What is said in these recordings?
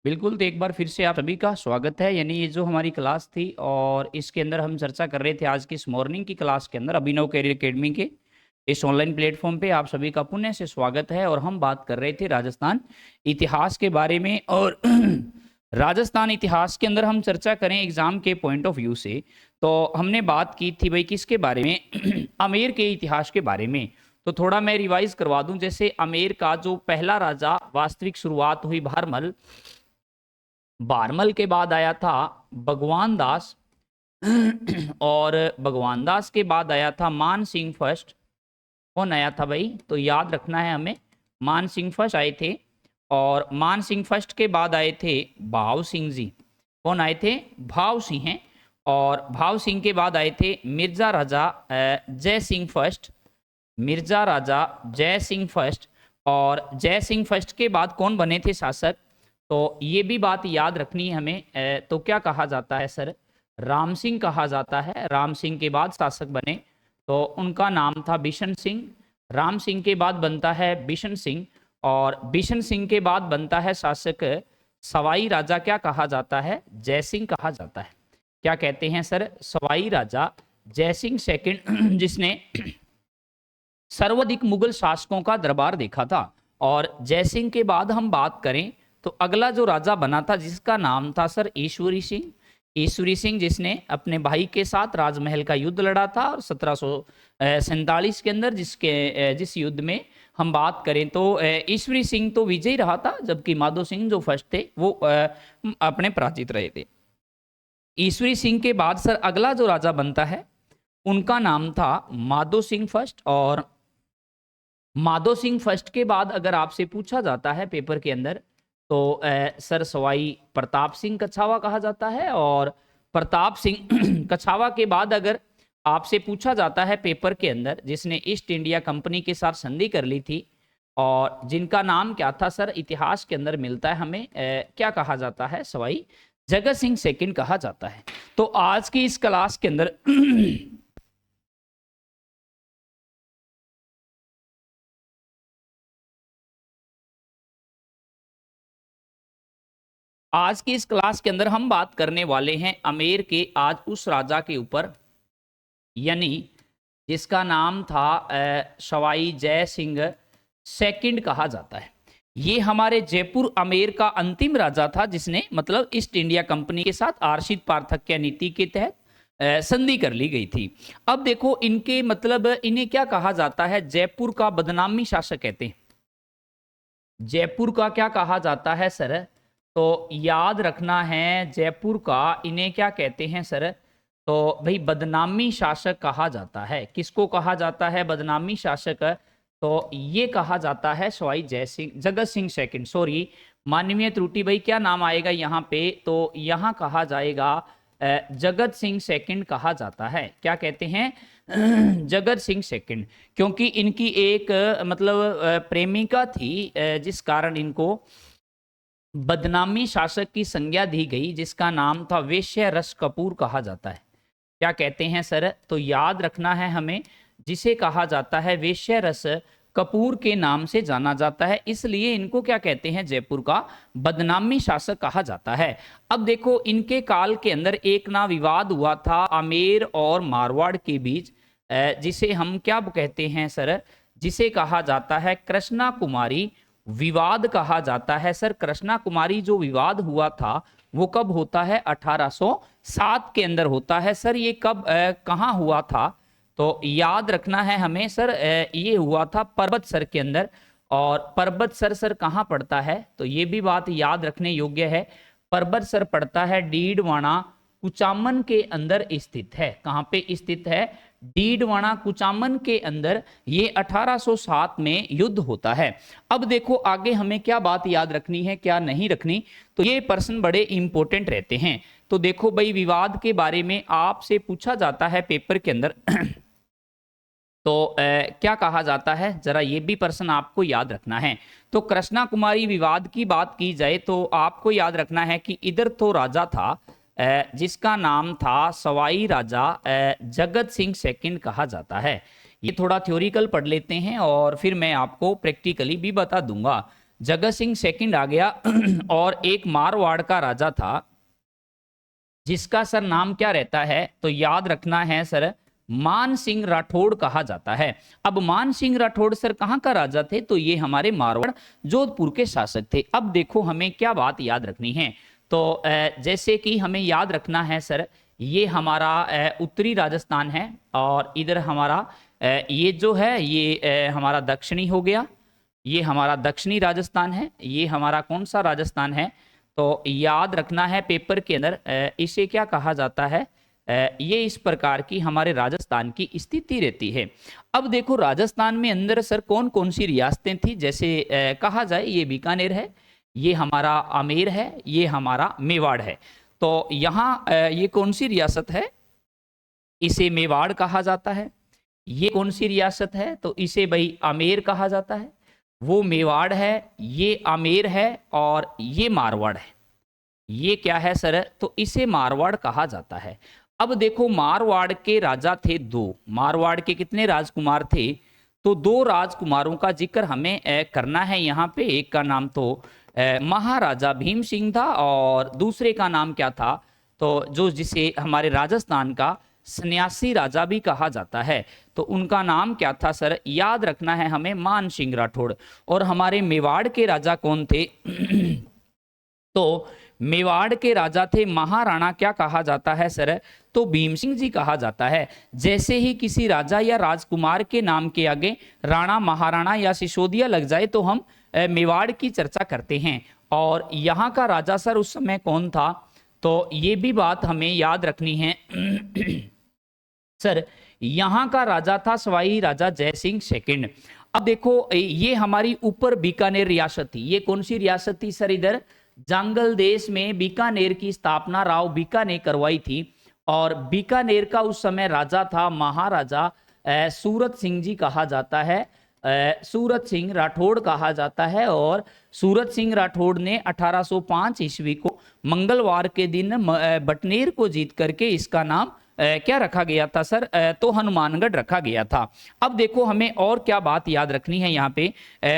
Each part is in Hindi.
बिल्कुल, तो एक बार फिर से आप सभी का स्वागत है। यानी ये जो हमारी क्लास थी और इसके अंदर हम चर्चा कर रहे थे आज की इस मॉर्निंग की क्लास के अंदर अभिनव कैरियर एकेडमी के इस ऑनलाइन प्लेटफॉर्म पे आप सभी का पुनः से स्वागत है। और हम बात कर रहे थे राजस्थान इतिहास के बारे में। और राजस्थान इतिहास के अंदर हम चर्चा करें एग्जाम के पॉइंट ऑफ व्यू से, तो हमने बात की थी भाई किसके बारे में आमेर के इतिहास के बारे में। तो थोड़ा मैं रिवाइज करवा दूं। जैसे आमेर का जो पहला राजा वास्तविक शुरुआत हुई भारमल, भारमल के बाद आया था भगवान दास और भगवान दास के बाद आया था मान सिंह फर्स्ट। कौन आया था भाई? तो याद रखना है हमें, मान सिंह फर्स्ट आए थे। और मान सिंह फर्स्ट के बाद आए थे भाव सिंह जी। कौन आए थे? भाव सिंह हैं। और भाव सिंह के बाद आए थे मिर्जा राजा जय सिंह फर्स्ट, मिर्जा राजा जय सिंह फर्स्ट। और जय सिंह फर्स्ट के बाद कौन बने थे शासक? तो ये भी बात याद रखनी है हमें। तो क्या कहा जाता है सर? राम सिंह कहा जाता है। राम सिंह के बाद शासक बने तो उनका नाम था बिशन सिंह। राम सिंह के बाद बनता है बिशन सिंह और बिशन सिंह के बाद बनता है शासक सवाई राजा। क्या कहा जाता है? जय सिंह कहा जाता है। क्या कहते हैं सर? सवाई राजा जय सिंह सेकंड जिसने सर्वाधिक मुगल शासकों का दरबार देखा था। और जय सिंह के बाद हम बात करें तो अगला जो राजा बना था जिसका नाम था सर ईश्वरी सिंह। ईश्वरी सिंह जिसने अपने भाई के साथ राजमहल का युद्ध लड़ा था और 1747 के अंदर जिस युद्ध में हम बात करें तो ईश्वरी सिंह तो विजयी रहा था, जबकि माधो सिंह जो फर्स्ट थे वो अपने पराजित रहे थे। ईश्वरी सिंह के बाद सर अगला जो राजा बनता है उनका नाम था माधो सिंह फर्स्ट। और माधो सिंह फर्स्ट के बाद अगर आपसे पूछा जाता है पेपर के अंदर तो सर सवाई प्रताप सिंह कछावा कहा जाता है। और प्रताप सिंह कछावा के बाद अगर आपसे पूछा जाता है पेपर के अंदर जिसने ईस्ट इंडिया कंपनी के साथ संधि कर ली थी और जिनका नाम क्या था सर, इतिहास के अंदर मिलता है हमें क्या कहा जाता है? सवाई जगत सिंह सेकंड कहा जाता है। तो आज की इस क्लास के अंदर आज की इस क्लास के अंदर हम बात करने वाले हैं आमेर के आज उस राजा के ऊपर, यानी जिसका नाम था सवाई जय सिंह सेकंड कहा जाता है। ये हमारे जयपुर आमेर का अंतिम राजा था जिसने मतलब ईस्ट इंडिया कंपनी के साथ आर्षित पार्थक्य नीति के तहत संधि कर ली गई थी। अब देखो इनके मतलब इन्हें क्या कहा जाता है? जयपुर का बदनामी शासक कहते हैं। जयपुर का क्या कहा जाता है सर? तो याद रखना है जयपुर का इन्हें क्या कहते हैं सर? तो भाई बदनामी शासक कहा जाता है। किसको कहा जाता है बदनामी शासक? तो ये कहा जाता है सवाई जय सिंह जगत सिंह सेकंड। सॉरी, मानवीय त्रुटि भाई, क्या नाम आएगा यहाँ पे? तो यहाँ कहा जाएगा जगत सिंह सेकंड कहा जाता है। क्या कहते हैं? जगत सिंह सेकंड। क्योंकि इनकी एक मतलब प्रेमिका थी जिस कारण इनको बदनामी शासक की संज्ञा दी गई जिसका नाम था वेश्य रस कपूर कहा जाता है। क्या कहते हैं सर? तो याद रखना है हमें, जिसे कहा जाता है वेश्य रस कपूर के नाम से जाना जाता है, इसलिए इनको क्या कहते हैं? जयपुर का बदनामी शासक कहा जाता है। अब देखो इनके काल के अंदर एक ना विवाद हुआ था आमेर और मारवाड़ के बीच, जिसे हम क्या कहते हैं सर? जिसे कहा जाता है कृष्णा कुमारी विवाद कहा जाता है। सर कृष्णा कुमारी जो विवाद हुआ था वो कब होता है? 1807 के अंदर होता है। सर ये कब कहाँ हुआ था? तो याद रखना है हमें सर, ये हुआ था पर्वतसर के अंदर। और पर्वतसर सर कहाँ पड़ता है? तो ये भी बात याद रखने योग्य है। पर्वतसर पड़ता है डीडवाना कुचामन के अंदर स्थित है। कहाँ पे स्थित है? डीडवाना कुचामन के अंदर ये 1807 में युद्ध होता है। अब देखो आगे हमें क्या बात याद रखनी है क्या नहीं रखनी, तो ये प्रश्न बड़े इंपॉर्टेंट रहते हैं। तो देखो भाई विवाद के बारे में आपसे पूछा जाता है पेपर के अंदर तो क्या कहा जाता है? जरा ये भी प्रश्न आपको याद रखना है। तो कृष्णा कुमारी विवाद की बात की जाए तो आपको याद रखना है कि इधर तो राजा था जिसका नाम था सवाई राजा जगत सिंह सेकंड कहा जाता है। ये थोड़ा थ्योरिकल पढ़ लेते हैं और फिर मैं आपको प्रैक्टिकली भी बता दूंगा। जगत सिंह सेकंड आ गया और एक मारवाड़ का राजा था जिसका सर नाम क्या रहता है, तो याद रखना है सर, मान सिंह राठौड़ कहा जाता है। अब मान सिंह राठौड़ सर कहाँ का राजा थे, तो ये हमारे मारवाड़ जोधपुर के शासक थे। अब देखो हमें क्या बात याद रखनी है, तो जैसे कि हमें याद रखना है सर, ये हमारा उत्तरी राजस्थान है और इधर हमारा ये जो है ये हमारा दक्षिणी हो गया, ये हमारा दक्षिणी राजस्थान है, ये हमारा कौन सा राजस्थान है, तो याद रखना है पेपर के अंदर इसे क्या कहा जाता है, ये इस प्रकार की हमारे राजस्थान की स्थिति रहती है। अब देखो राजस्थान में अंदर सर कौन कौन सी रियासतें थी, जैसे कहा जाए ये बीकानेर है, ये हमारा आमेर है, ये हमारा मेवाड़ है। तो यहाँ ये कौन सी रियासत है, इसे मेवाड़ कहा जाता है। ये कौन सी रियासत है, तो इसे भाई आमेर कहा जाता है। वो मेवाड़ है, ये आमेर है और ये मारवाड़ है। ये क्या है सर, तो इसे मारवाड़ कहा जाता है। अब देखो मारवाड़ के राजा थे दो, मारवाड़ के कितने राजकुमार थे, तो दो राजकुमारों का जिक्र हमें करना है यहाँ पे। एक का नाम तो महाराजा भीम सिंह था और दूसरे का नाम क्या था, तो जो जिसे हमारे राजस्थान का सन्यासी राजा भी कहा जाता है, तो उनका नाम क्या था सर, याद रखना है हमें, मान सिंह राठौड़। और हमारे मेवाड़ के राजा कौन थे तो मेवाड़ के राजा थे महाराणा, क्या कहा जाता है सर, तो भीम सिंह जी कहा जाता है। जैसे ही किसी राजा या राजकुमार के नाम के आगे राणा, महाराणा या सिसोदिया लग जाए तो हम मेवाड़ की चर्चा करते हैं। और यहाँ का राजा सर उस समय कौन था, तो ये भी बात हमें याद रखनी है सर, यहाँ का राजा था सवाई राजा जय सिंह सेकंड। अब देखो ये हमारी ऊपर बीकानेर रियासत थी, ये कौन सी रियासत थी सर, इधर जांगल देश में बीकानेर की स्थापना राव बीका ने करवाई थी। और बीकानेर का उस समय राजा था महाराजा सूरत सिंह जी कहा जाता है, सूरत सिंह राठौड़ कहा जाता है। और सूरत सिंह राठौड़ ने 1805 ईस्वी को मंगलवार के दिन बटनेर को जीत करके इसका नाम क्या रखा गया था सर, तो हनुमानगढ़ रखा गया था। अब देखो हमें और क्या बात याद रखनी है यहाँ पे,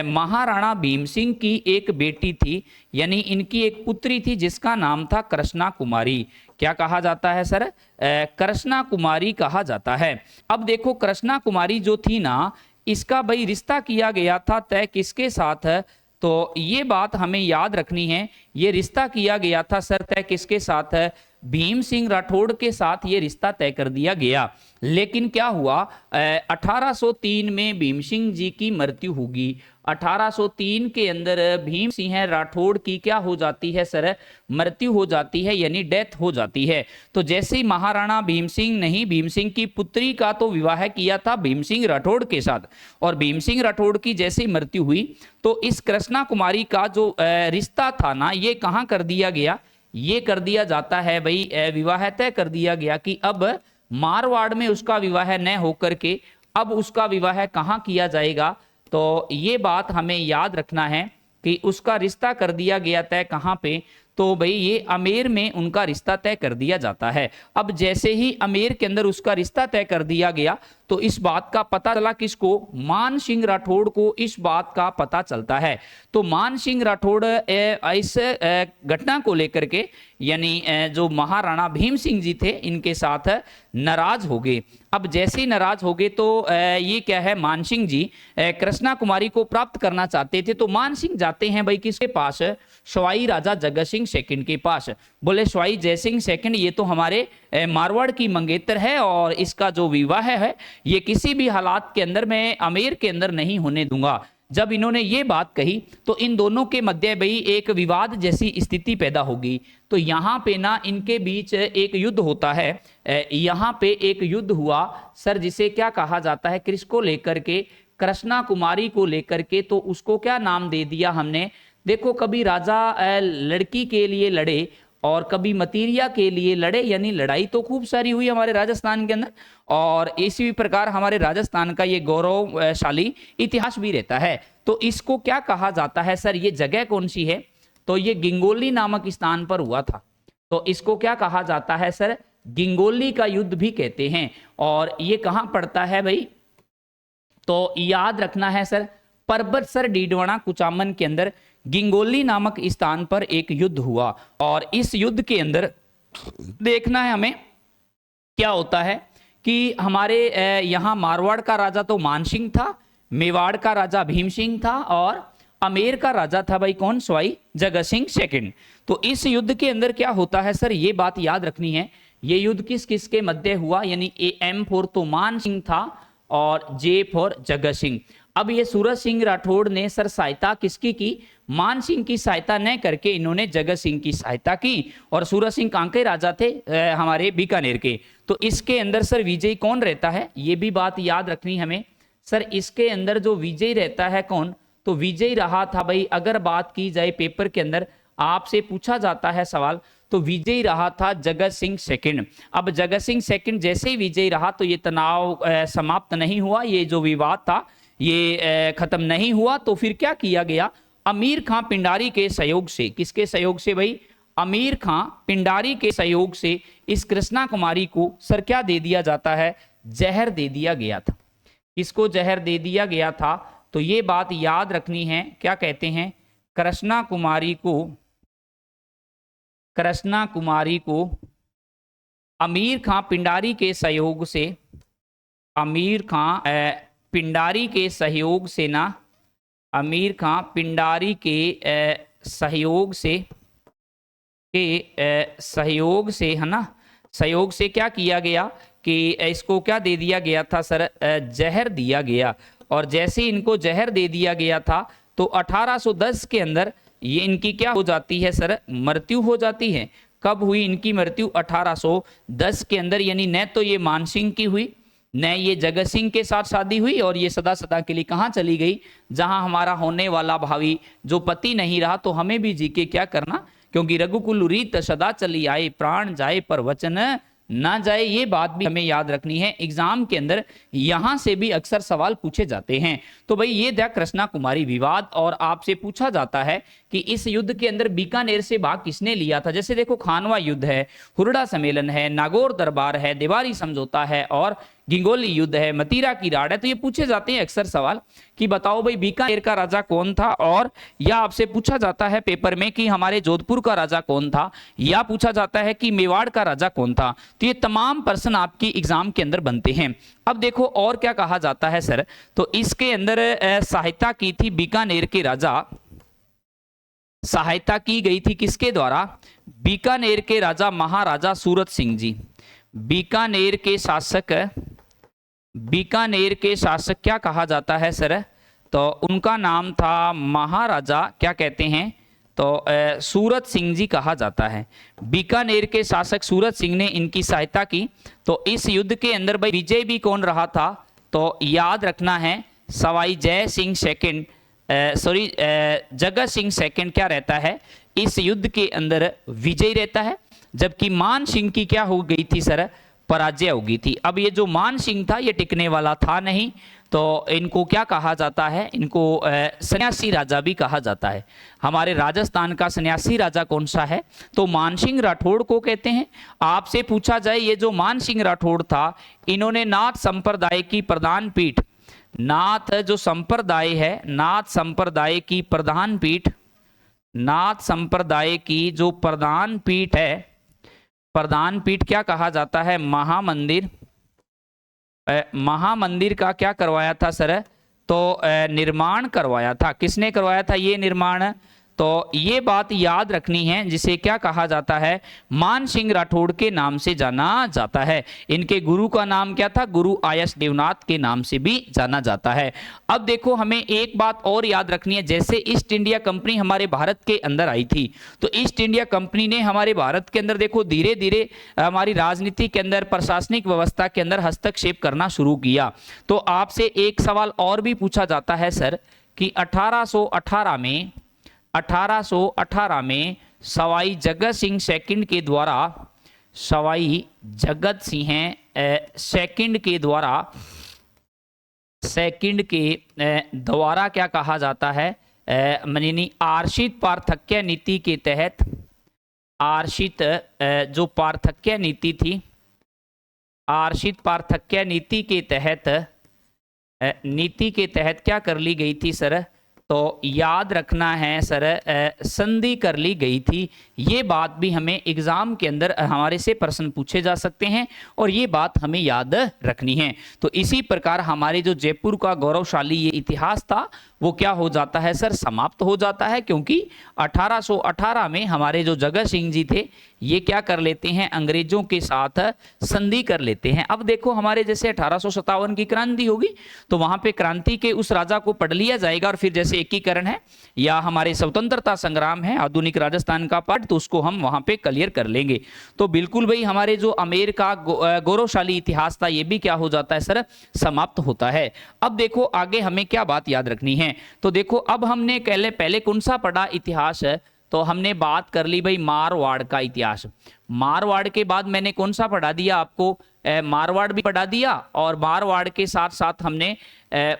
महाराणा भीम सिंह की एक बेटी थी, यानी इनकी एक पुत्री थी जिसका नाम था कृष्णा कुमारी। क्या कहा जाता है सर, कृष्णा कुमारी कहा जाता है। अब देखो कृष्णा कुमारी जो थी ना, इसका भाई रिश्ता किया गया था तय किसके साथ है, तो ये बात हमें याद रखनी है, ये रिश्ता किया गया था सर तय किसके साथ है, भीम सिंह राठौड़ के साथ ये रिश्ता तय कर दिया गया। लेकिन क्या हुआ, 1803 में भीम सिंह जी की मृत्यु होगी। 1803 के अंदर भीम सिंह राठौड़ की क्या हो जाती है सर, मृत्यु हो जाती है, यानी डेथ हो जाती है। तो जैसे ही महाराणा भीम सिंह नहीं, भीम सिंह की पुत्री का तो विवाह किया था भीम सिंह राठौड़ के साथ, और भीम सिंह राठौड़ की जैसे ही मृत्यु हुई तो इस कृष्णा कुमारी का जो रिश्ता था ना, ये कहाँ कर दिया गया, ये कर दिया जाता है भाई, विवाह तय कर दिया गया कि अब मारवाड़ में उसका विवाह न होकर के अब उसका विवाह कहाँ किया जाएगा। तो ये बात हमें याद रखना है कि उसका रिश्ता कर दिया गया तय कहाँ पे, तो भाई ये अमेर में उनका रिश्ता तय कर दिया जाता है। अब जैसे ही अमेर के अंदर उसका रिश्ता तय कर दिया गया तो इस बात का पता चला किसको, मान सिंह राठौड़ को इस बात का पता चलता है। तो मान सिंह राठौड़ इस घटना को लेकर के, यानी जो महाराणा भीम सिंह जी थे इनके साथ नाराज हो गए। अब जैसे ही नाराज हो गए तो ये क्या है, मान सिंह जी कृष्णा कुमारी को प्राप्त करना चाहते थे। तो मान सिंह जाते हैं भाई किसके पास, सवाई राजा जगत सिंह सेकंड के पास। बोले सवाई जय सिंह सेकंड, ये तो हमारे मारवाड़ की मंगेतर है और इसका जो विवाह है ये किसी भी हालात के अंदर मैं अमेर के अंदर नहीं होने दूंगा। जब इन्होंने ये बात कही तो इन दोनों के मध्य भाई एक विवाद जैसी स्थिति पैदा होगी। तो यहाँ पे ना इनके बीच एक युद्ध होता है, यहाँ पे एक युद्ध हुआ सर, जिसे क्या कहा जाता है, किसको लेकर के, कृष्णा कुमारी को लेकर के। तो उसको क्या नाम दे दिया हमने, देखो कभी राजा लड़की के लिए लड़े और कभी मतीरिया के लिए लड़े, यानी लड़ाई तो खूब सारी हुई हमारे राजस्थान के अंदर। और इसी प्रकार हमारे राजस्थान का ये गौरवशाली इतिहास भी रहता है। तो इसको क्या कहा जाता है सर, ये जगह कौन सी है, तो ये गिंगोली नामक स्थान पर हुआ था। तो इसको क्या कहा जाता है सर, गिंगोली का युद्ध भी कहते हैं। और ये कहाँ पड़ता है भाई, तो याद रखना है सर, पर्वत सर डीडवाना कुचामन के अंदर। गिंगोली नामक स्थान पर एक युद्ध हुआ और इस युद्ध के अंदर देखना है हमें क्या होता है कि हमारे यहाँ मारवाड़ का राजा तो मानसिंह था, मेवाड़ का राजा भीम सिंह था और अमेर का राजा था भाई कौन, सवाई जगत सिंह सेकंड। तो इस युद्ध के अंदर क्या होता है सर, ये बात याद रखनी है, ये युद्ध किस किस के मध्य हुआ, यानी एम फॉर तो मान सिंह था और जे फॉर जगत सिंह। अब ये सूरज सिंह राठौड़ ने सर सहायता किसकी की, मान सिंह की सहायता न करके इन्होंने जगत सिंह की सहायता की। और सूरज सिंह कहाँ के राजा थे, हमारे बीकानेर के। तो इसके अंदर सर विजयी कौन रहता है, ये भी बात याद रखनी हमें सर। इसके अंदर जो विजयी रहता है कौन, तो विजयी रहा था भाई, अगर बात की जाए पेपर के अंदर आपसे पूछा जाता है सवाल, तो विजयी रहा था जगत सिंह सेकंड। अब जगत सिंह सेकंड जैसे ही विजयी रहा तो ये तनाव समाप्त नहीं हुआ, ये जो विवाद था ये खत्म नहीं हुआ। तो फिर क्या किया गया, अमीर खां पिंडारी के सहयोग से, किसके सहयोग से भाई, अमीर खां पिंडारी के सहयोग से इस कृष्णा कुमारी को सर क्या दे दिया जाता है, जहर दे दिया गया था। किसको जहर दे दिया गया था, तो ये बात याद रखनी है, क्या कहते हैं, कृष्णा कुमारी को अमीर खां पिंडारी के सहयोग से, अमीर खां पिंडारी के सहयोग से ना, अमीर खां पिंडारी के सहयोग से है ना, सहयोग से क्या किया गया कि इसको क्या दे दिया गया था सर, जहर दिया गया। और जैसे इनको जहर दे दिया गया था तो 1810 के अंदर ये इनकी क्या हो जाती है सर, मृत्यु हो जाती है। कब हुई इनकी मृत्यु, 1810 के अंदर, यानी न तो ये मानसिंह की हुई, न ये जगत सिंह के साथ शादी हुई, और ये सदा सदा के लिए कहाँ चली गई, जहां हमारा होने वाला भावी जो पति नहीं रहा। तो हमें भी जी के क्या करना, क्योंकि रघुकुल रीत सदा चली आए, प्राण जाए पर वचन ना जाए, ये बात भी हमें याद रखनी है। एग्जाम के अंदर यहां से भी अक्सर सवाल पूछे जाते हैं। तो भाई ये था कृष्णा कुमारी विवाद, और आपसे पूछा जाता है कि इस युद्ध के अंदर बीकानेर से भाग किसने लिया था। जैसे देखो खानवा युद्ध है, हुरडा सम्मेलन है, नागौर दरबार है, देवारी समझौता है और गिंगोली युद्ध है, मतीरा की राड़ है। तो ये पूछे जाते हैं अक्सर सवाल कि बताओ भाई बीकानेर का राजा कौन था, और या आपसे पूछा जाता है पेपर में कि हमारे जोधपुर का राजा कौन था, या पूछा जाता है कि मेवाड़ का राजा कौन था। तो ये तमाम प्रश्न आपकी एग्जाम के अंदर बनते हैं। अब देखो और क्या कहा जाता है सर, तो इसके अंदर सहायता की थी बीकानेर के राजा, सहायता की गई थी किसके द्वारा, बीकानेर के राजा महाराजा सूरत सिंह जी। बीकानेर के शासक क्या कहा जाता है सर, तो उनका नाम था महाराजा क्या कहते हैं, तो सूरत सिंह जी कहा जाता है। बीकानेर के शासक सूरत सिंह ने इनकी सहायता की। तो इस युद्ध के अंदर भाई विजय भी कौन रहा था, तो याद रखना है सवाई जय सिंह सेकंड, जगत सिंह सेकंड क्या रहता है, इस युद्ध के अंदर विजय रहता है, जबकि मान सिंह की क्या हो गई थी सर, पराजय हो गई थी। अब ये जो मान सिंह था ये टिकने वाला था नहीं, तो इनको क्या कहा जाता है, इनको सन्यासी राजा भी कहा जाता है। हमारे राजस्थान का सन्यासी राजा कौन सा है, तो मानसिंह राठौड़ को कहते हैं। आपसे पूछा जाए ये जो मानसिंह राठौड़ था, इन्होंने नाथ संप्रदाय की प्रधान पीठ, नाथ जो संप्रदाय है, नाथ संप्रदाय की प्रधान पीठ, नाथ संप्रदाय की जो प्रधान पीठ है, प्रधान पीठ क्या कहा जाता है, महामंदिर, महामंदिर का क्या करवाया था सर, तो निर्माण करवाया था। किसने करवाया था ये निर्माण, तो ये बात याद रखनी है, जिसे क्या कहा जाता है, मान सिंह राठौड़ के नाम से जाना जाता है। इनके गुरु का नाम क्या था, गुरु आयस देवनाथ के नाम से भी जाना जाता है। अब देखो हमें एक बात और याद रखनी है, जैसे ईस्ट इंडिया कंपनी हमारे भारत के अंदर आई थी, तो ईस्ट इंडिया कंपनी ने हमारे भारत के अंदर देखो धीरे धीरे हमारी राजनीति के अंदर, प्रशासनिक व्यवस्था के अंदर हस्तक्षेप करना शुरू किया। तो आपसे एक सवाल और भी पूछा जाता है सर कि 1818 में सवाई जगत सिंह सेकंड के द्वारा, सवाई जगत सिंह सेकंड के द्वारा क्या कहा जाता है, यानी आरक्षित पार्थक्य नीति के तहत, आरक्षित जो पार्थक्य नीति थी, आरक्षित पार्थक्य नीति के तहत क्या कर ली गई थी सर, तो तो याद रखना है सर संधि कर ली गई थी। ये बात भी हमें एग्जाम के अंदर हमारे से प्रश्न पूछे जा सकते हैं और ये बात हमें याद रखनी है। तो इसी प्रकार हमारे जो जयपुर का गौरवशाली ये इतिहास था वो क्या हो जाता है सर, समाप्त हो जाता है, क्योंकि 1818 में हमारे जो जगत सिंह जी थे ये क्या कर लेते हैं, अंग्रेजों के साथ संधि कर लेते हैं। अब देखो हमारे जैसे 1857 की क्रांति होगी तो वहां पे क्रांति के उस राजा को पढ़ लिया जाएगा और फिर जैसे एकीकरण है या हमारे स्वतंत्रता संग्राम है आधुनिक राजस्थान का पार्ट, तो उसको हम वहां पे क्लियर कर लेंगे। तो बिल्कुल भाई हमारे जो आमेर का गौरवशाली इतिहास था ये भी क्या हो जाता है सर, समाप्त होता है। अब देखो आगे हमें क्या बात याद रखनी है। तो देखो अब हमने पहले कौन सा पढ़ा इतिहास है, तो हमने बात कर ली भाई मारवाड़ का इतिहास। मारवाड़ के बाद मैंने कौन सा पढ़ा दिया आपको, मारवाड़ भी पढ़ा दिया और मारवाड़ के साथ साथ हमने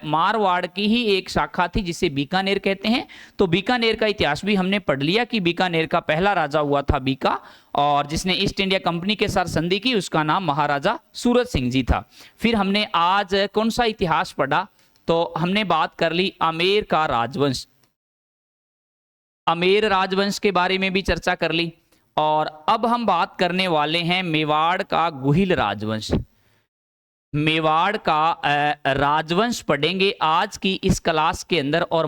मारवाड़ की ही एक शाखा थी जिसे बीकानेर कहते हैं, तो बीकानेर का इतिहास भी हमने पढ़ लिया कि बीकानेर का पहला राजा हुआ था बीका और जिसने ईस्ट इंडिया कंपनी के साथ संधि की, उसका नाम महाराजा सूरत सिंह जी था। फिर हमने आज कौन सा इतिहास पढ़ा, तो हमने बात कर ली आमेर का राजवंश। आमेर राजवंश के बारे में भी चर्चा कर ली और अब हम बात करने वाले हैं मेवाड़ का गुहिल राजवंश। मेवाड़ का राजवंश पढ़ेंगे आज की इस क्लास के अंदर और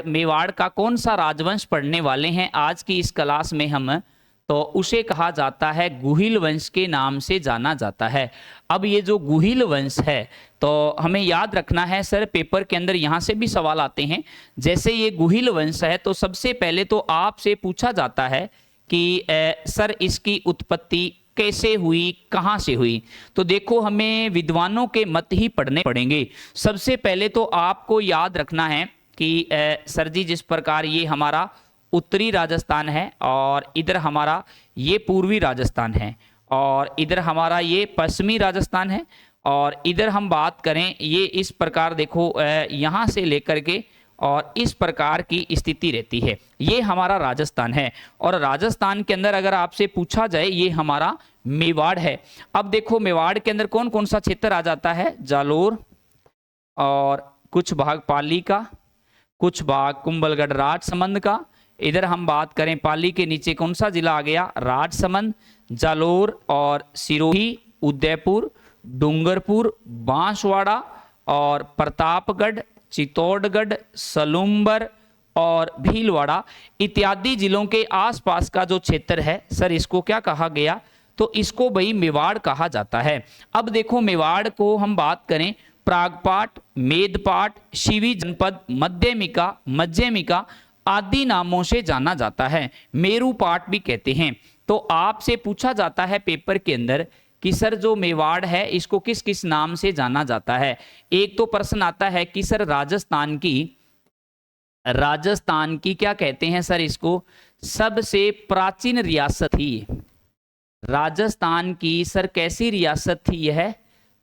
मेवाड़ का कौन सा राजवंश पढ़ने वाले हैं आज की इस क्लास में हम, तो उसे कहा जाता है गुहिल वंश के नाम से जाना जाता है। अब ये जो गुहिल वंश है तो हमें याद रखना है सर, पेपर के अंदर यहाँ से भी सवाल आते हैं। जैसे ये गुहिल वंश है तो सबसे पहले तो आपसे पूछा जाता है कि सर इसकी उत्पत्ति कैसे हुई, कहाँ से हुई। तो देखो हमें विद्वानों के मत ही पढ़ने पड़ेंगे। सबसे पहले तो आपको याद रखना है कि सर जी जिस प्रकार ये हमारा उत्तरी राजस्थान है और इधर हमारा ये पूर्वी राजस्थान है और इधर हमारा ये पश्चिमी राजस्थान है और इधर हम बात करें ये इस प्रकार देखो यहाँ से लेकर के और इस प्रकार की स्थिति रहती है। ये हमारा राजस्थान है और राजस्थान के अंदर अगर आपसे पूछा जाए ये हमारा मेवाड़ है। अब देखो मेवाड़ के अंदर कौन कौन सा क्षेत्र आ जाता है, जालोर और कुछ भाग पाली का, कुछ भाग कुंभलगढ़ राजसमंद का। इधर हम बात करें पाली के नीचे कौन सा जिला आ गया, राजसमंद, जालोर और सिरोही, उदयपुर, डूंगरपुर, बांसवाड़ा और प्रतापगढ़, चित्तौड़गढ़, सलूम्बर और भीलवाड़ा इत्यादि जिलों के आसपास का जो क्षेत्र है सर इसको क्या कहा गया, तो इसको भाई मेवाड़ कहा जाता है। अब देखो मेवाड़ को हम बात करें प्रागपाट, मेदपाट, शिवी जनपद, मध्यमिका आदि नामों से जाना जाता है। मेरू पाट भी कहते हैं। तो आपसे पूछा जाता है पेपर के अंदर कि सर जो मेवाड़ है इसको किस किस नाम से जाना जाता है। एक तो प्रश्न आता है कि सर राजस्थान की क्या कहते हैं सर, इसको सबसे प्राचीन रियासत थी। राजस्थान की सर कैसी रियासत थी यह,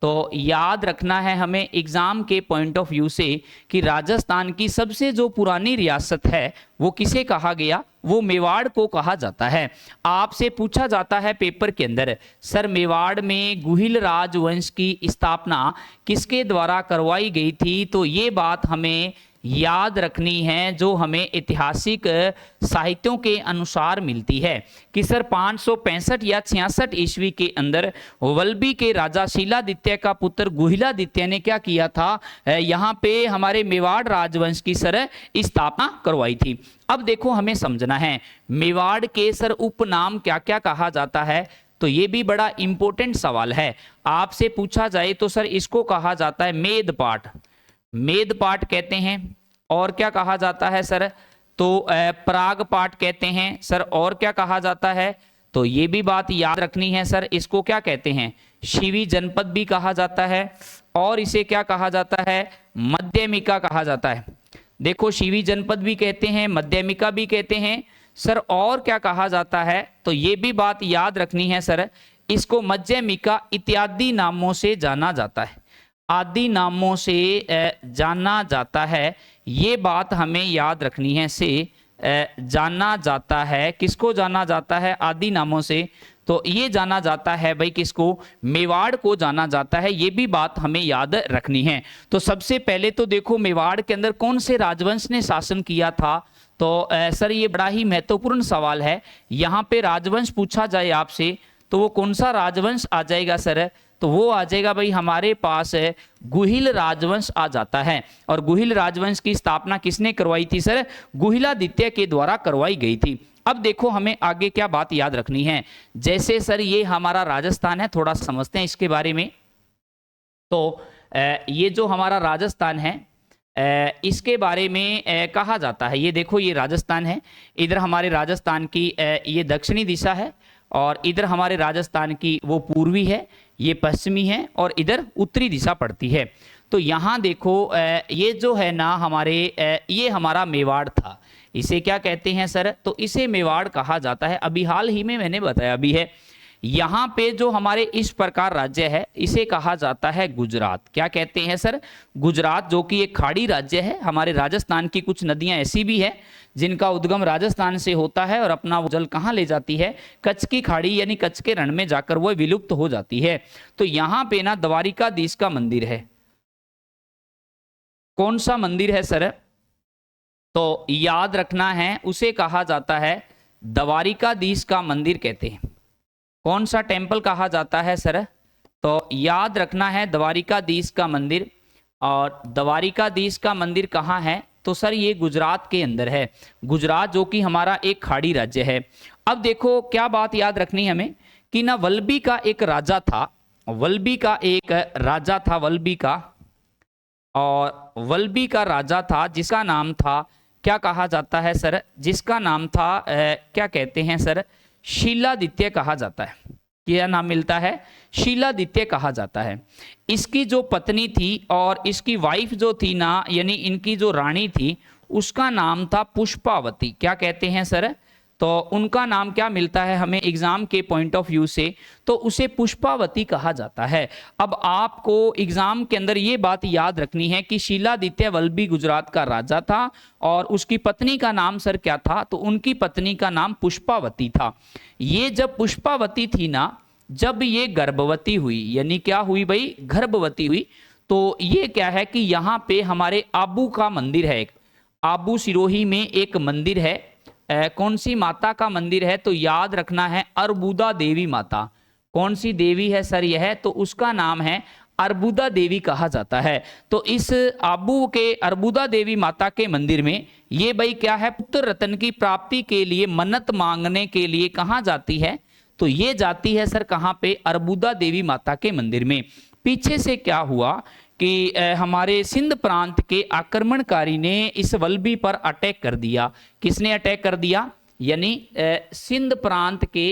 तो याद रखना है हमें एग्जाम के पॉइंट ऑफ व्यू से कि राजस्थान की सबसे जो पुरानी रियासत है वो किसे कहा गया, वो मेवाड़ को कहा जाता है। आपसे पूछा जाता है पेपर के अंदर सर मेवाड़ में गुहिल राजवंश की स्थापना किसके द्वारा करवाई गई थी, तो ये बात हमें याद रखनी है जो हमें ऐतिहासिक साहित्यों के अनुसार मिलती है कि सर 565 या 66 ईस्वी के अंदर वल्लभी के राजा शीलादित्य का पुत्र गुहिलादित्य ने क्या किया था, यहाँ पे हमारे मेवाड़ राजवंश की सर स्थापना करवाई थी। अब देखो हमें समझना है मेवाड़ के सर उपनाम क्या क्या कहा जाता है, तो ये भी बड़ा इंपॉर्टेंट सवाल है। आपसे पूछा जाए तो सर इसको कहा जाता है मेदपाट कहते हैं। और क्या कहा जाता है सर, तो प्रागपाट कहते हैं सर। और क्या कहा जाता है, तो ये भी बात याद रखनी है सर, इसको क्या कहते हैं, शिवी जनपद भी कहा जाता है और इसे क्या कहा जाता है, मध्यमिका कहा जाता है। देखो शिवी जनपद भी कहते हैं, मध्यमिका भी कहते हैं सर। और क्या कहा जाता है, तो ये भी बात याद रखनी है सर, इसको मध्यमिका इत्यादि नामों से जाना जाता है, आदि नामों से जाना जाता है। ये बात हमें याद रखनी है, से जाना जाता है। किसको जाना जाता है, आदि नामों से, तो ये जाना जाता है भाई किसको, मेवाड़ को जाना जाता है। ये भी बात हमें याद रखनी है। तो सबसे पहले तो देखो मेवाड़ के अंदर कौन से राजवंश ने शासन किया था। तो सर ये बड़ा ही महत्वपूर्ण सवाल है। यहाँ पे राजवंश पूछा जाए आपसे तो वो कौन सा राजवंश आ जाएगा सर, तो वो आ जाएगा भाई हमारे पास गुहिल राजवंश आ जाता है। और गुहिल राजवंश की स्थापना किसने करवाई थी सर, गुहिलादित्य के द्वारा करवाई गई थी। अब देखो हमें आगे क्या बात याद रखनी है, जैसे सर ये हमारा राजस्थान है, थोड़ा समझते हैं इसके बारे में। तो ये जो हमारा राजस्थान है इसके बारे में कहा जाता है, ये देखो ये राजस्थान है, इधर हमारे राजस्थान की ये दक्षिणी दिशा है, और इधर हमारे राजस्थान की वो पूर्वी है, ये पश्चिमी है, और इधर उत्तरी दिशा पड़ती है। तो यहाँ देखो ये जो है ना हमारे ये हमारा मेवाड़ था, इसे क्या कहते हैं सर, तो इसे मेवाड़ कहा जाता है। अभी हाल ही में मैंने बताया भी है। यहाँ पे जो हमारे इस प्रकार राज्य है इसे कहा जाता है गुजरात। क्या कहते हैं सर, गुजरात, जो कि एक खाड़ी राज्य है। हमारे राजस्थान की कुछ नदियां ऐसी भी है जिनका उद्गम राजस्थान से होता है और अपना वो जल कहाँ ले जाती है, कच्छ की खाड़ी यानी कच्छ के रण में जाकर वो विलुप्त हो जाती है। तो यहाँ पे ना द्वारिकाधीश का मंदिर है। कौन सा मंदिर है सर, तो याद रखना है, उसे कहा जाता है द्वारिकाधीश का मंदिर कहते हैं। कौन सा टेम्पल कहा जाता है सर, तो याद रखना है द्वारिकाधीश का मंदिर। और द्वारिकाधीश का मंदिर कहाँ है, तो सर ये गुजरात के अंदर है। गुजरात जो कि हमारा एक खाड़ी राज्य है। अब देखो क्या बात याद रखनी है हमें कि ना वल्लभी का एक राजा था, वल्लभी का एक राजा था, वल्लभी का, और वल्लभी का राजा था जिसका नाम था, क्या कहा जाता है सर, जिसका नाम था क्या कहते हैं सर, शीलादित्य कहा जाता है। क्या नाम मिलता है, शीलादित्य कहा जाता है। इसकी जो पत्नी थी और इसकी वाइफ जो थी ना, यानी इनकी जो रानी थी, उसका नाम था पुष्पावती। क्या कहते हैं सर, तो उनका नाम क्या मिलता है हमें एग्जाम के पॉइंट ऑफ व्यू से, तो उसे पुष्पावती कहा जाता है। अब आपको एग्जाम के अंदर ये बात याद रखनी है कि शीलादित्य वल्लभी गुजरात का राजा था और उसकी पत्नी का नाम सर क्या था, तो उनकी पत्नी का नाम पुष्पावती था। ये जब पुष्पावती थी ना, जब ये गर्भवती हुई, यानी क्या हुई भाई, गर्भवती हुई, तो ये क्या है कि यहाँ पे हमारे आबू का मंदिर है, एक आबू सिरोही में एक मंदिर है। कौन सी माता का मंदिर है, तो याद रखना है अर्बुदा देवी माता। कौन सी देवी है सर यह, तो उसका नाम है अर्बुदा देवी कहा जाता है। तो इस आबू के अर्बुदा देवी माता के मंदिर में ये भाई क्या है, पुत्र रत्न की प्राप्ति के लिए मन्नत मांगने के लिए कहाँ जाती है, तो ये जाती है सर कहाँ पे, अर्बुदा देवी माता के मंदिर में। पीछे से क्या हुआ कि हमारे सिंध प्रांत के आक्रमणकारी ने इस वल्लभी पर अटैक कर दिया। किसने अटैक कर दिया, यानी सिंध प्रांत के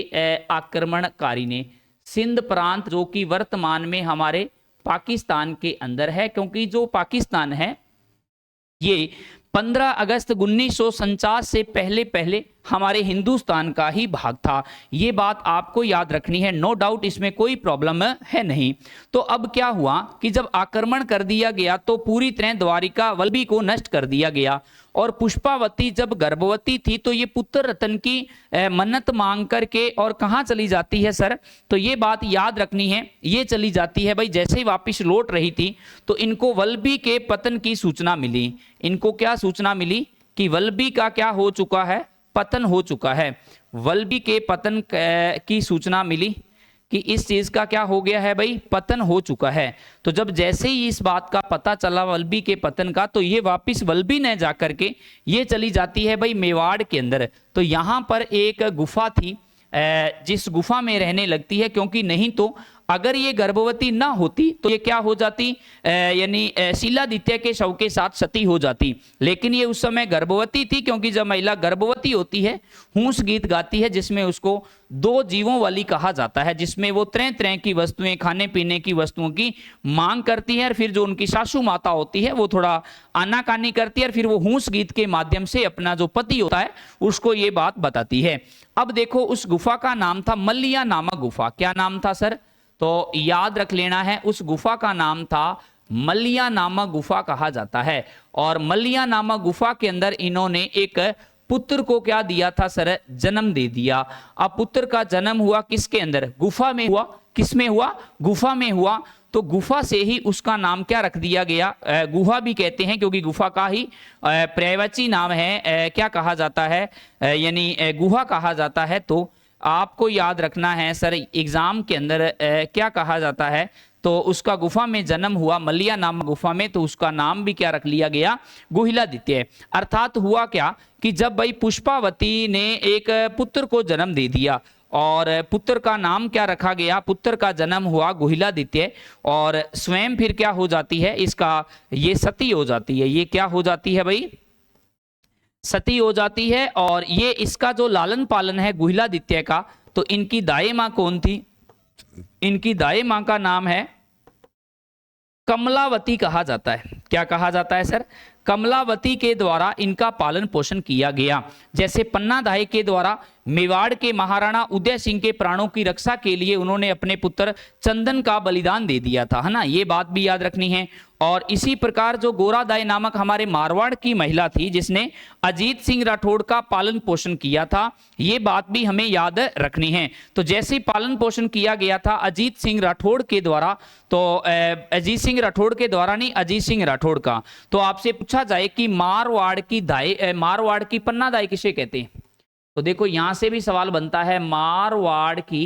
आक्रमणकारी ने। सिंध प्रांत जो कि वर्तमान में हमारे पाकिस्तान के अंदर है, क्योंकि जो पाकिस्तान है ये 15 अगस्त 1949 से पहले हमारे हिंदुस्तान का ही भाग था। ये बात आपको याद रखनी है, नो डाउट, इसमें कोई प्रॉब्लम है नहीं। तो अब क्या हुआ कि जब आक्रमण कर दिया गया तो पूरी तरह द्वारिका वल्लभी को नष्ट कर दिया गया। और पुष्पावती जब गर्भवती थी तो ये पुत्र रत्न की मन्नत मांग करके और कहाँ चली जाती है सर, तो ये बात याद रखनी है, ये चली जाती है भाई, जैसे ही वापिस लौट रही थी तो इनको वल्लभी के पतन की सूचना मिली। इनको क्या सूचना मिली कि वल्लभी का क्या हो चुका है, पतन हो चुका है। वल्लभी के पतन की सूचना मिली कि इस चीज का क्या हो गया है भाई, पतन हो चुका है। तो जब जैसे ही इस बात का पता चला वल्लभी के पतन का, तो ये वापिस वल्लभी न जाकर के ये चली जाती है भाई मेवाड़ के अंदर। तो यहाँ पर एक गुफा थी, जिस गुफा में रहने लगती है, क्योंकि नहीं तो अगर ये गर्भवती ना होती तो ये क्या हो जाती, यानी शीलादित्य के शव के साथ सती हो जाती। लेकिन ये उस समय गर्भवती थी, क्योंकि जब महिला गर्भवती होती है हूंस गीत गाती है, जिसमें उसको 2 जीवों वाली कहा जाता है, जिसमें वो तरह तरह की वस्तुएं, खाने पीने की वस्तुओं की मांग करती है। और फिर जो उनकी सासू माता होती है वो थोड़ा आनाकानी करती है, और फिर वो हूंस गीत के माध्यम से अपना जो पति होता है उसको ये बात बताती है। अब देखो उस गुफा का नाम था मल्लिया नामक गुफा। क्या नाम था सर, तो याद रख लेना है, उस गुफा का नाम था मल्लिया नामक गुफा कहा जाता है। और मल्लिया नामक गुफा के अंदर इन्होंने एक पुत्र को क्या दिया था सर, जन्म दे दिया। अब पुत्र का जन्म हुआ किसके अंदर, गुफा में हुआ। किस में हुआ, गुफा में हुआ। तो गुफा से ही उसका नाम क्या रख दिया गया, गुहा भी कहते हैं क्योंकि गुफा का ही पर्यायवाची नाम है, क्या कहा जाता है, यानी गुहा कहा जाता है। तो आपको याद रखना है सर एग्जाम के अंदर क्या कहा जाता है, तो उसका गुफा में जन्म हुआ, मल्लिया नाम गुफा में, तो उसका नाम भी क्या रख लिया गया, गुहिलादित्य। अर्थात हुआ क्या कि जब भाई पुष्पावती ने एक पुत्र को जन्म दे दिया और पुत्र का नाम क्या रखा गया, पुत्र का जन्म हुआ गुहिलादित्य, और स्वयं फिर क्या हो जाती है, इसका ये सती हो जाती है। ये क्या हो जाती है भाई, सती हो जाती है। और ये इसका जो लालन पालन है गुहिलादित्य का, तो इनकी दाई माँ कौन थी, इनकी दाई माँ का नाम है कमलावती कहा जाता है। क्या कहा जाता है सर, कमलावती के द्वारा इनका पालन पोषण किया गया। जैसे पन्नादाई के द्वारा मेवाड़ के महाराणा उदय सिंह के प्राणों की रक्षा के लिए उन्होंने अपने पुत्र चंदन का बलिदान दे दिया था, है ना, ये बात भी याद रखनी है। और इसी प्रकार जो गोरादाई नामक हमारे मारवाड़ की महिला थी जिसने अजीत सिंह राठौड़ का पालन पोषण किया था, ये बात भी हमें याद रखनी है। तो जैसे पालन पोषण किया गया था अजीत सिंह राठौड़ के द्वारा, तो अजीत सिंह राठौड़ के द्वारा नहीं, अजीत सिंह राठौड़ का, तो आपसे पूछा जाए कि मारवाड़ की दाई, मारवाड़ की पन्नादाई किसे कहते हैं, तो देखो यहां से भी सवाल बनता है, मारवाड़ की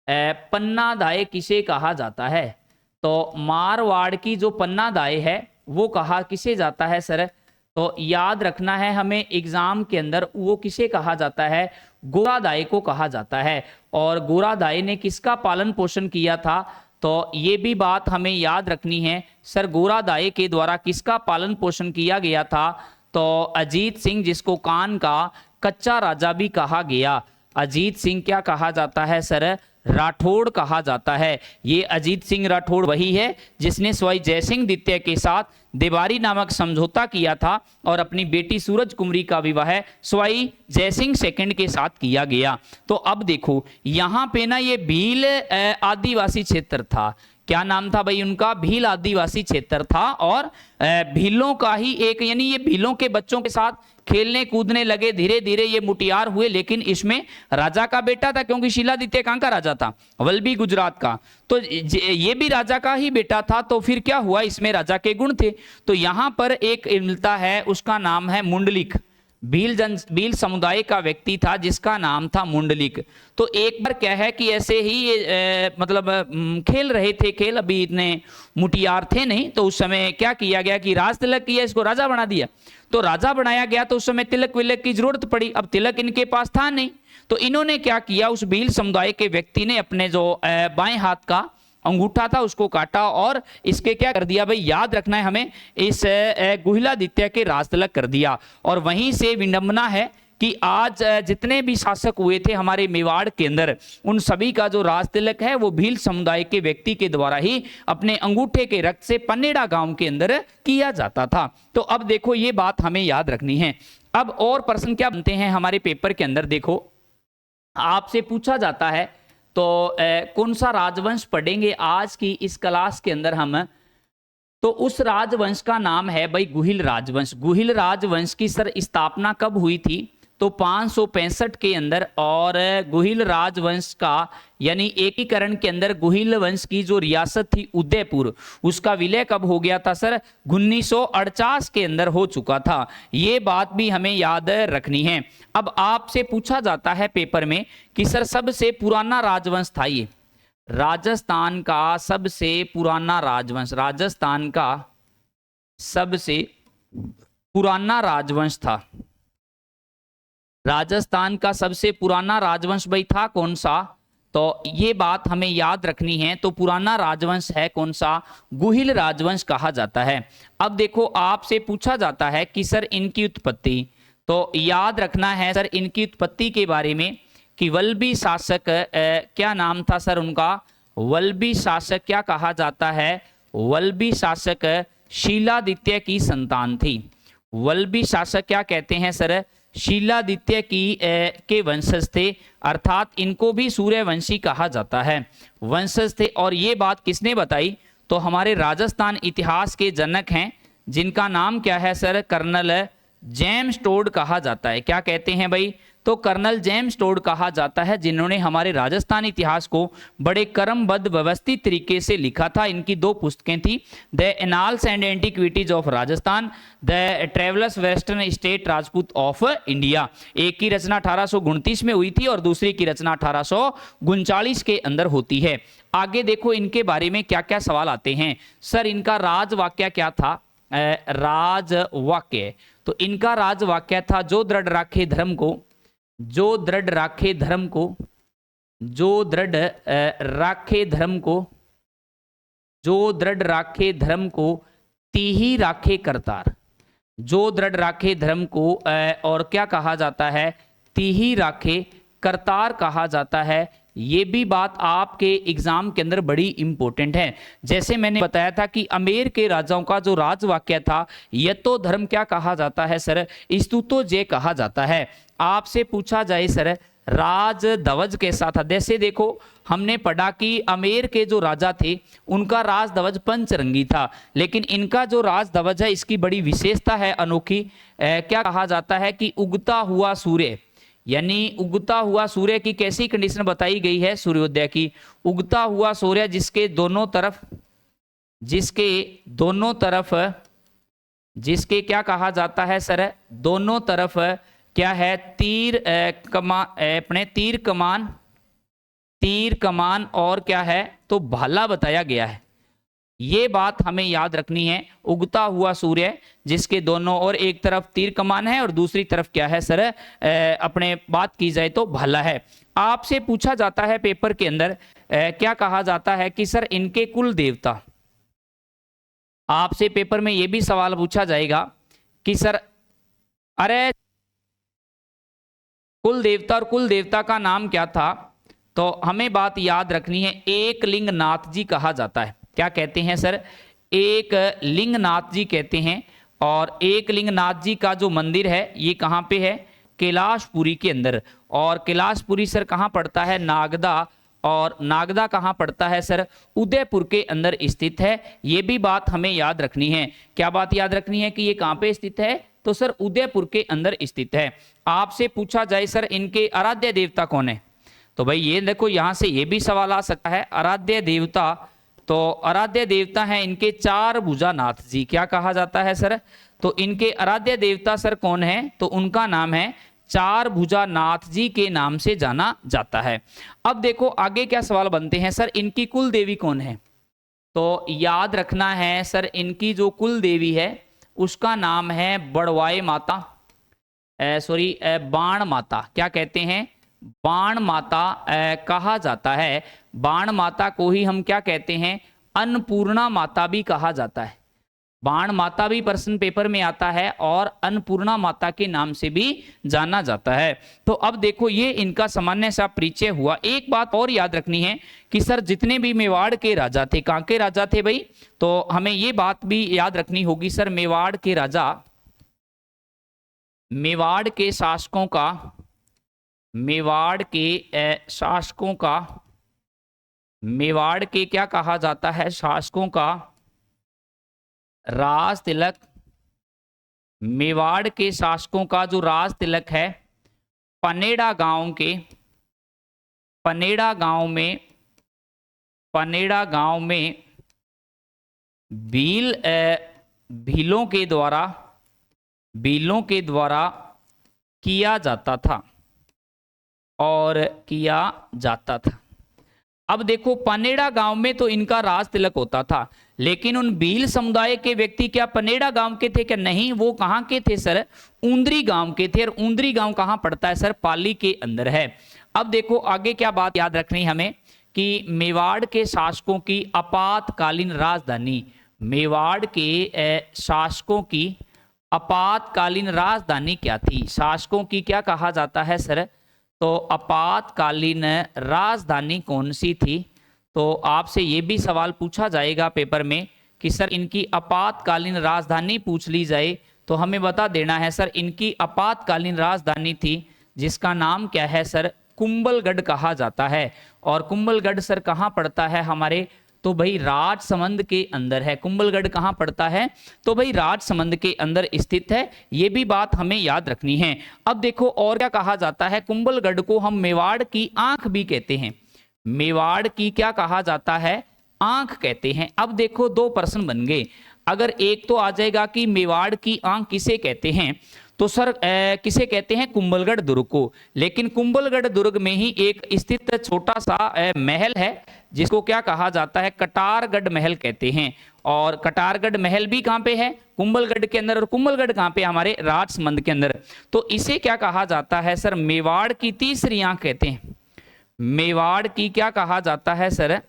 पन्नादाई किसे कहा जाता है। तो मारवाड़ की जो पन्नादाई है वो कहा किसे जाता है सर, तो याद रखना है हमें एग्जाम के अंदर, वो किसे कहा जाता है, गोरादाई को कहा जाता है। और गोरादाई ने किसका पालन पोषण किया था, तो ये भी बात हमें याद रखनी है सर, गोरादाई के द्वारा किसका पालन पोषण किया गया था, तो अजीत सिंह, जिसको कान का कच्चा राजा भी कहा गया। अजीत सिंह क्या कहा जाता है सर, राठौड़ कहा जाता है। ये अजीत सिंह राठौड़ वही है जिसने सवाई जयसिंह द्वितीय के साथ देवारी नामक समझौता किया था और अपनी बेटी सूरज कुमारी का विवाह सवाई जयसिंह सेकंड के साथ किया गया। तो अब देखो यहाँ पे ना ये भील आदिवासी क्षेत्र था, क्या नाम था भाई उनका, भील आदिवासी क्षेत्र था। और भीलों का ही एक, यानी ये भीलों के बच्चों के साथ खेलने कूदने लगे, धीरे धीरे ये मुटियार हुए। लेकिन इसमें राजा का बेटा था, क्योंकि शिलादित्य कहाँ का राजा था, वल्लभी गुजरात का, तो ये भी राजा का ही बेटा था। तो फिर क्या हुआ, इसमें राजा के गुण थे। तो यहाँ पर एक मिलता है, उसका नाम है मुंडलिक। भील समुदाय का व्यक्ति था जिसका नाम था मुंडलिक। तो एक बार क्या है कि ऐसे ही ये मतलब खेल रहे थे, खेल अभी इतने मुटियार थे नहीं, तो उस समय क्या किया गया कि राज तिलक किया, इसको राजा बना दिया। तो राजा बनाया गया तो उस समय तिलक विलक की जरूरत पड़ी, अब तिलक इनके पास था नहीं। तो इन्होंने क्या किया, उस भील समुदाय के व्यक्ति ने अपने जो बाएं हाथ का अंगूठा था उसको काटा और इसके क्या कर दिया भाई, याद रखना है हमें, इस गुहिलादित्य के राज तिलक कर दिया। और वहीं से विडंबना है कि आज जितने भी शासक हुए थे हमारे मेवाड़ के अंदर, उन सभी का जो राज तिलक है वो भील समुदाय के व्यक्ति के द्वारा ही अपने अंगूठे के रक्त से पनेड़ा गांव के अंदर किया जाता था। तो अब देखो ये बात हमें याद रखनी है। अब और प्रश्न क्या बनते हैं हमारे पेपर के अंदर, देखो आपसे पूछा जाता है तो कौन सा राजवंश पढ़ेंगे आज की इस क्लास के अंदर हम, तो उस राजवंश का नाम है भाई गुहिल राजवंश। गुहिल राजवंश की सर स्थापना कब हुई थी, तो 565 के अंदर। और गुहिल राजवंश का यानी एकीकरण के अंदर गुहिल वंश की जो रियासत थी उदयपुर, उसका विलय कब हो गया था सर, 1948 के अंदर हो चुका था। ये बात भी हमें याद रखनी है। अब आपसे पूछा जाता है पेपर में कि सर सबसे पुराना राजवंश था ये, राजस्थान का सबसे पुराना राजवंश, राजस्थान का सबसे पुराना राजवंश था, राजस्थान का सबसे पुराना राजवंश भाई था कौन सा, तो ये बात हमें याद रखनी है। तो पुराना राजवंश है कौन सा, गुहिल राजवंश कहा जाता है। अब देखो आपसे पूछा जाता है कि सर इनकी उत्पत्ति, तो याद रखना है सर इनकी उत्पत्ति के बारे में कि वल्लभी शासक क्या नाम था सर उनका, वल्लभी शासक क्या कहा जाता है, वल्लभी शासक शीलादित्य की संतान थी। वल्लभी शासक क्या कहते हैं सर, शीलादित्य की के वंशज थे, अर्थात इनको भी सूर्यवंशी कहा जाता है, वंशज थे। और ये बात किसने बताई, तो हमारे राजस्थान इतिहास के जनक हैं जिनका नाम क्या है सर, कर्नल जेम्स टोड कहा जाता है। क्या कहते हैं भाई? तो कर्नल जेम्स टोड कहा जाता है, जिन्होंने हमारे राजस्थान इतिहास को बड़े क्रमबद्ध व्यवस्थित तरीके से लिखा था। इनकी दो पुस्तकें थी, the annals and antiquities of Rajasthan, the travellers western state Rajput of India. एक की रचना 1829 में हुई थी और दूसरी की रचना 1839 के अंदर होती है। आगे देखो इनके बारे में क्या क्या सवाल आते हैं। सर इनका राज वाक्य क्या था? राज वाक्य, तो इनका राज वाक्य था, जो दृढ़ राखे धर्म को, जो दृढ़ राखे धर्म को, जो दृढ़ राखे धर्म को, जो दृढ़ राखे धर्म को, तीही राखे करतार। जो दृढ़ राखे धर्म को और क्या कहा जाता है? तीही राखे करतार कहा जाता है। ये भी बात आपके एग्जाम के अंदर बड़ी इंपॉर्टेंट है। जैसे मैंने बताया था कि अमेर के राजाओं का जो राजवाक्य था, यतो धर्म क्या कहा जाता है सर? स्तुतो जय कहा जाता है। आपसे पूछा जाए सर राज ध्वज कैसा था? जैसे देखो हमने पढ़ा कि अमेर के जो राजा थे उनका राज ध्वज पंचरंगी था, लेकिन इनका जो राज ध्वज है इसकी बड़ी विशेषता है अनोखी। क्या कहा जाता है कि उगता हुआ सूर्य, यानी उगता हुआ सूर्य की कैसी कंडीशन बताई गई है? सूर्योदय की। उगता हुआ सूर्य जिसके दोनों तरफ, जिसके क्या कहा जाता है सर? दोनों तरफ क्या है? तीर कमान और क्या है? तो भाला बताया गया है। ये बात हमें याद रखनी है। उगता हुआ सूर्य जिसके दोनों ओर, एक तरफ तीर कमान है और दूसरी तरफ क्या है सर? अपने बात की जाए तो भाला है। आपसे पूछा जाता है पेपर के अंदर क्या कहा जाता है कि सर इनके कुल देवता, आपसे पेपर में यह भी सवाल पूछा जाएगा कि सर अरे कुल देवता और कुल देवता का नाम क्या था? तो हमें बात याद रखनी है, एक लिंगनाथ जी कहा जाता है। क्या कहते हैं सर? एक लिंगनाथ जी कहते हैं। और एक लिंगनाथ जी का जो मंदिर है ये कहाँ पे है? कैलाशपुरी के अंदर। और कैलाशपुरी सर कहाँ पड़ता है? नागदा। और नागदा कहाँ पड़ता है सर? उदयपुर के अंदर स्थित है। ये भी बात हमें याद रखनी है। क्या बात याद रखनी है कि ये कहाँ पे स्थित है? तो सर उदयपुर के अंदर स्थित है। आपसे पूछा जाए सर इनके आराध्य देवता कौन है? तो भाई ये देखो यहां से ये भी सवाल आ सकता है। आराध्य देवता, तो आराध्य देवता हैं इनके चार भुजानाथ जी। क्या कहा जाता है सर? तो इनके आराध्य देवता सर कौन है? तो उनका नाम है चार भुजानाथ जी के नाम से जाना जाता है। अब देखो आगे क्या सवाल बनते हैं सर, इनकी कुल देवी कौन है? तो याद रखना है सर इनकी जो कुल देवी है उसका नाम है बड़वाए माता, बाण माता। क्या कहते हैं? बाण माता कहा जाता है। बाण माता को ही हम क्या कहते हैं? अन्नपूर्णा माता भी कहा जाता है। बाण माता भी प्रश्न पेपर में आता है और अन्नपूर्णा माता के नाम से भी जाना जाता है। तो अब देखो ये इनका सामान्य सा परिचय हुआ। एक बात और याद रखनी है कि सर जितने भी मेवाड़ के राजा थे, कहाँ के राजा थे भाई? तो हमें ये बात भी याद रखनी होगी सर, मेवाड़ के राजा, मेवाड़ के शासकों का, मेवाड़ के शासकों का, मेवाड़ के क्या कहा जाता है? शासकों का राज तिलक, मेवाड़ के शासकों का जो राज तिलक है पनेड़ा गांव के, पनेड़ा गांव में भीलों के द्वारा किया जाता था और किया जाता था। अब देखो पनेड़ा गांव में तो इनका राज तिलक होता था, लेकिन उन भील समुदाय के व्यक्ति क्या पनेड़ा गांव के थे क्या? नहीं, वो कहां के थे सर? ऊंदरी गांव के थे। और ऊंदरी गांव कहां पड़ता है सर? पाली के अंदर है। अब देखो आगे क्या बात याद रखनी हमें कि मेवाड़ के शासकों की आपातकालीन राजधानी, मेवाड़ के शासकों की आपातकालीन राजधानी क्या थी? शासकों की क्या कहा जाता है सर? तो आपातकालीन राजधानी कौन सी थी? तो आपसे ये भी सवाल पूछा जाएगा पेपर में कि सर इनकी आपातकालीन राजधानी पूछ ली जाए तो हमें बता देना है सर इनकी आपातकालीन राजधानी थी जिसका नाम क्या है सर? कुंभलगढ़ कहा जाता है। और कुंभलगढ़ सर कहाँ पड़ता है? हमारे तो भाई राजसमंद के अंदर है। कुंभलगढ़ कहाँ पड़ता है? तो भाई राजसमंद के अंदर स्थित है। ये भी बात हमें याद रखनी है। अब देखो और क्या कहा जाता है, कुंभलगढ़ को हम मेवाड़ की आंख भी कहते हैं। मेवाड़ की क्या कहा जाता है? आंख कहते हैं। अब देखो दो प्रश्न बन गए। अगर एक तो आ जाएगा कि मेवाड़ की आंख किसे कहते हैं, तो सर किसे कहते हैं? कुंभलगढ़ दुर्ग को। लेकिन कुंभलगढ़ दुर्ग में ही एक स्थित छोटा सा महल है जिसको क्या कहा जाता है? कटारगढ़ महल कहते हैं। और कटारगढ़ महल भी कहाँ पे है? कुंभलगढ़ के अंदर। और कुंभलगढ़ कहाँ पे? हमारे राजसमंद के अंदर। तो इसे क्या कहा जाता है सर? मेवाड़ की तीसरी आंख कहते हैं। मेवाड़ की क्या कहा जाता है सर?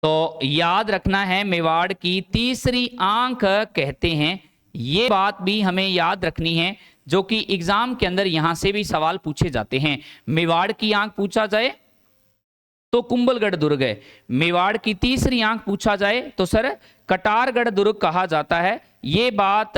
तो याद रखना है, मेवाड़ की तीसरी आंख कहते हैं। ये बात भी हमें याद रखनी है, जो कि एग्जाम के अंदर यहां से भी सवाल पूछे जाते हैं। मेवाड़ की आंख पूछा जाए तो कुंभलगढ़ दुर्ग है। मेवाड़ की तीसरी आंख पूछा जाए तो सर कटारगढ़ दुर्ग कहा जाता है। ये बात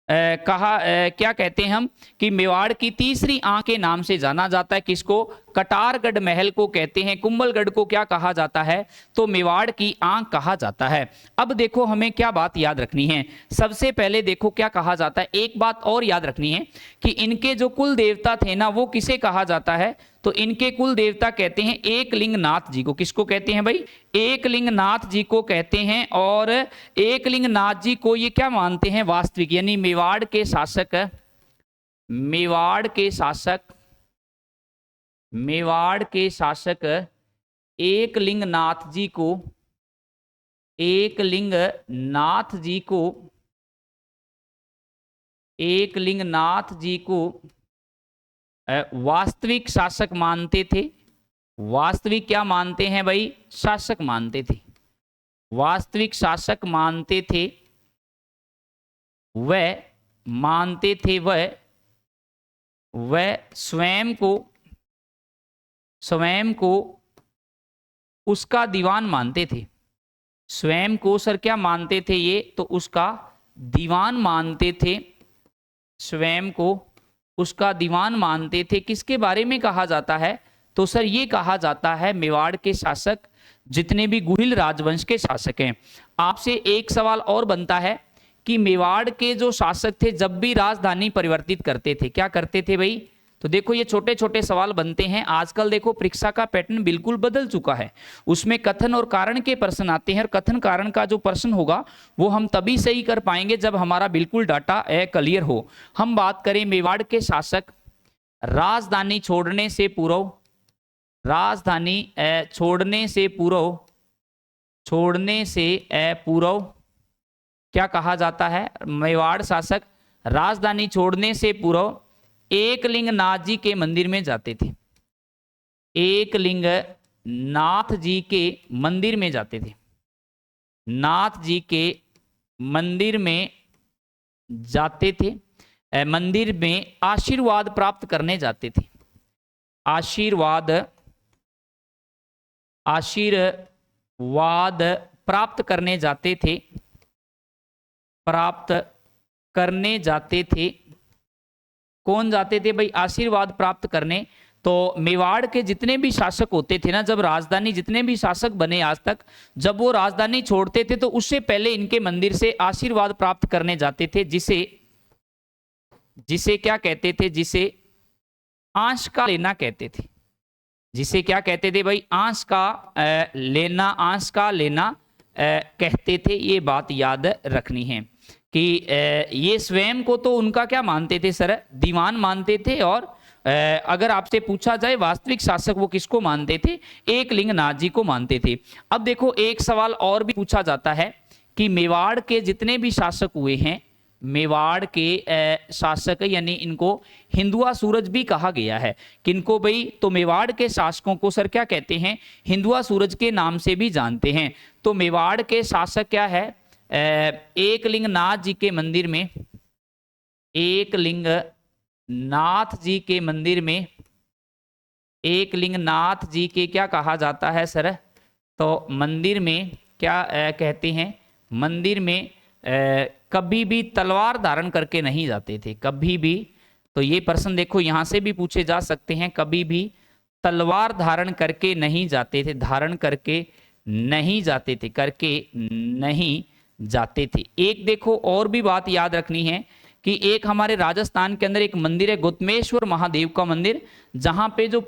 क्या कहते हैं हम कि मेवाड़ की तीसरी आंख के नाम से जाना जाता है। किसको? कटारगढ़ महल को कहते हैं। कुंभलगढ़ को क्या कहा जाता है? तो मेवाड़ की आंख कहा जाता है। अब देखो हमें क्या बात याद रखनी है। सबसे पहले देखो क्या कहा जाता है, एक बात और याद रखनी है कि इनके जो कुल देवता थे ना, वो किसे कहा जाता है? तो इनके कुल देवता कहते हैं एकलिंगनाथ जी को। किसको कहते हैं भाई? एकलिंगनाथ जी को कहते हैं। और एकलिंगनाथ जी को ये क्या मानते हैं? वास्तविक, यानी मेवाड़ के शासक, मेवाड़ के शासक, मेवाड़ के शासक एकलिंगनाथ जी को, एकलिंगनाथ जी को, एकलिंगनाथ जी को वास्तविक शासक मानते थे। वास्तविक क्या मानते हैं भाई? शासक मानते थे। वास्तविक शासक मानते थे। वह मानते थे वह स्वयं को उसका दीवान मानते थे। स्वयं को सर क्या मानते थे ये? तो उसका दीवान मानते थे। स्वयं को उसका दीवान मानते थे। किसके बारे में कहा जाता है? तो सर ये कहा जाता है मेवाड़ के शासक, जितने भी गुहिल राजवंश के शासक हैं। आपसे एक सवाल और बनता है कि मेवाड़ के जो शासक थे जब भी राजधानी परिवर्तित करते थे, क्या करते थे भाई? तो देखो ये छोटे छोटे सवाल बनते हैं। आजकल देखो परीक्षा का पैटर्न बिल्कुल बदल चुका है। उसमें कथन और कारण के प्रश्न आते हैं, और कथन कारण का जो प्रश्न होगा वो हम तभी सही कर पाएंगे जब हमारा बिल्कुल डाटा क्लियर हो। हम बात करें मेवाड़ के शासक राजधानी छोड़ने से पूर्व, राजधानी छोड़ने से पूर्व, छोड़ने से पूर्व क्या कहा जाता है? मेवाड़ शासक राजधानी छोड़ने से पूर्व एकलिंगनाथ जी के मंदिर में जाते थे। एकलिंगनाथ जी के मंदिर में जाते थे। नाथ जी के मंदिर में जाते थे। मंदिर में आशीर्वाद प्राप्त करने जाते थे। आशीर्वाद प्राप्त करने जाते थे। प्राप्त करने जाते थे। कौन जाते थे भाई? आशीर्वाद प्राप्त करने। तो मेवाड़ के जितने भी शासक होते थे ना, जब राजधानी, जितने भी शासक बने आज तक, जब वो राजधानी छोड़ते थे तो उससे पहले इनके मंदिर से आशीर्वाद प्राप्त करने जाते थे, जिसे क्या कहते थे? जिसे अंश का लेना कहते थे। जिसे क्या कहते थे भाई? अंश का लेना, अंश का लेना कहते थे। ये बात याद रखनी है कि ये स्वयं को तो उनका क्या मानते थे सर? दीवान मानते थे। और अगर आपसे पूछा जाए वास्तविक शासक वो किसको मानते थे? एकलिंगनाथ जी को मानते थे। अब देखो एक सवाल और भी पूछा जाता है कि मेवाड़ के जितने भी शासक हुए हैं, मेवाड़ के शासक, यानी इनको हिंदुआ सूरज भी कहा गया है। किनको भाई? तो मेवाड़ के शासकों को सर क्या कहते हैं? हिंदुआ सूरज के नाम से भी जानते हैं। तो मेवाड़ के शासक क्या है? एकलिंगनाथ जी के मंदिर में, एकलिंगनाथ जी के मंदिर में, एकलिंगनाथ जी के क्या कहा जाता है सर? तो मंदिर में क्या कहते हैं? मंदिर में कभी भी तलवार धारण करके नहीं जाते थे। कभी भी। तो ये प्रश्न देखो यहाँ से भी पूछे जा सकते हैं। कभी भी तलवार धारण करके नहीं जाते थे, धारण करके नहीं जाते थे, करके नहीं जाते थे। एक देखो और भी बात याद रखनी है कि एक हमारे राजस्थान के अंदर एक मंदिर है गोतमेश्वर महादेव का मंदिर, जहां पे जो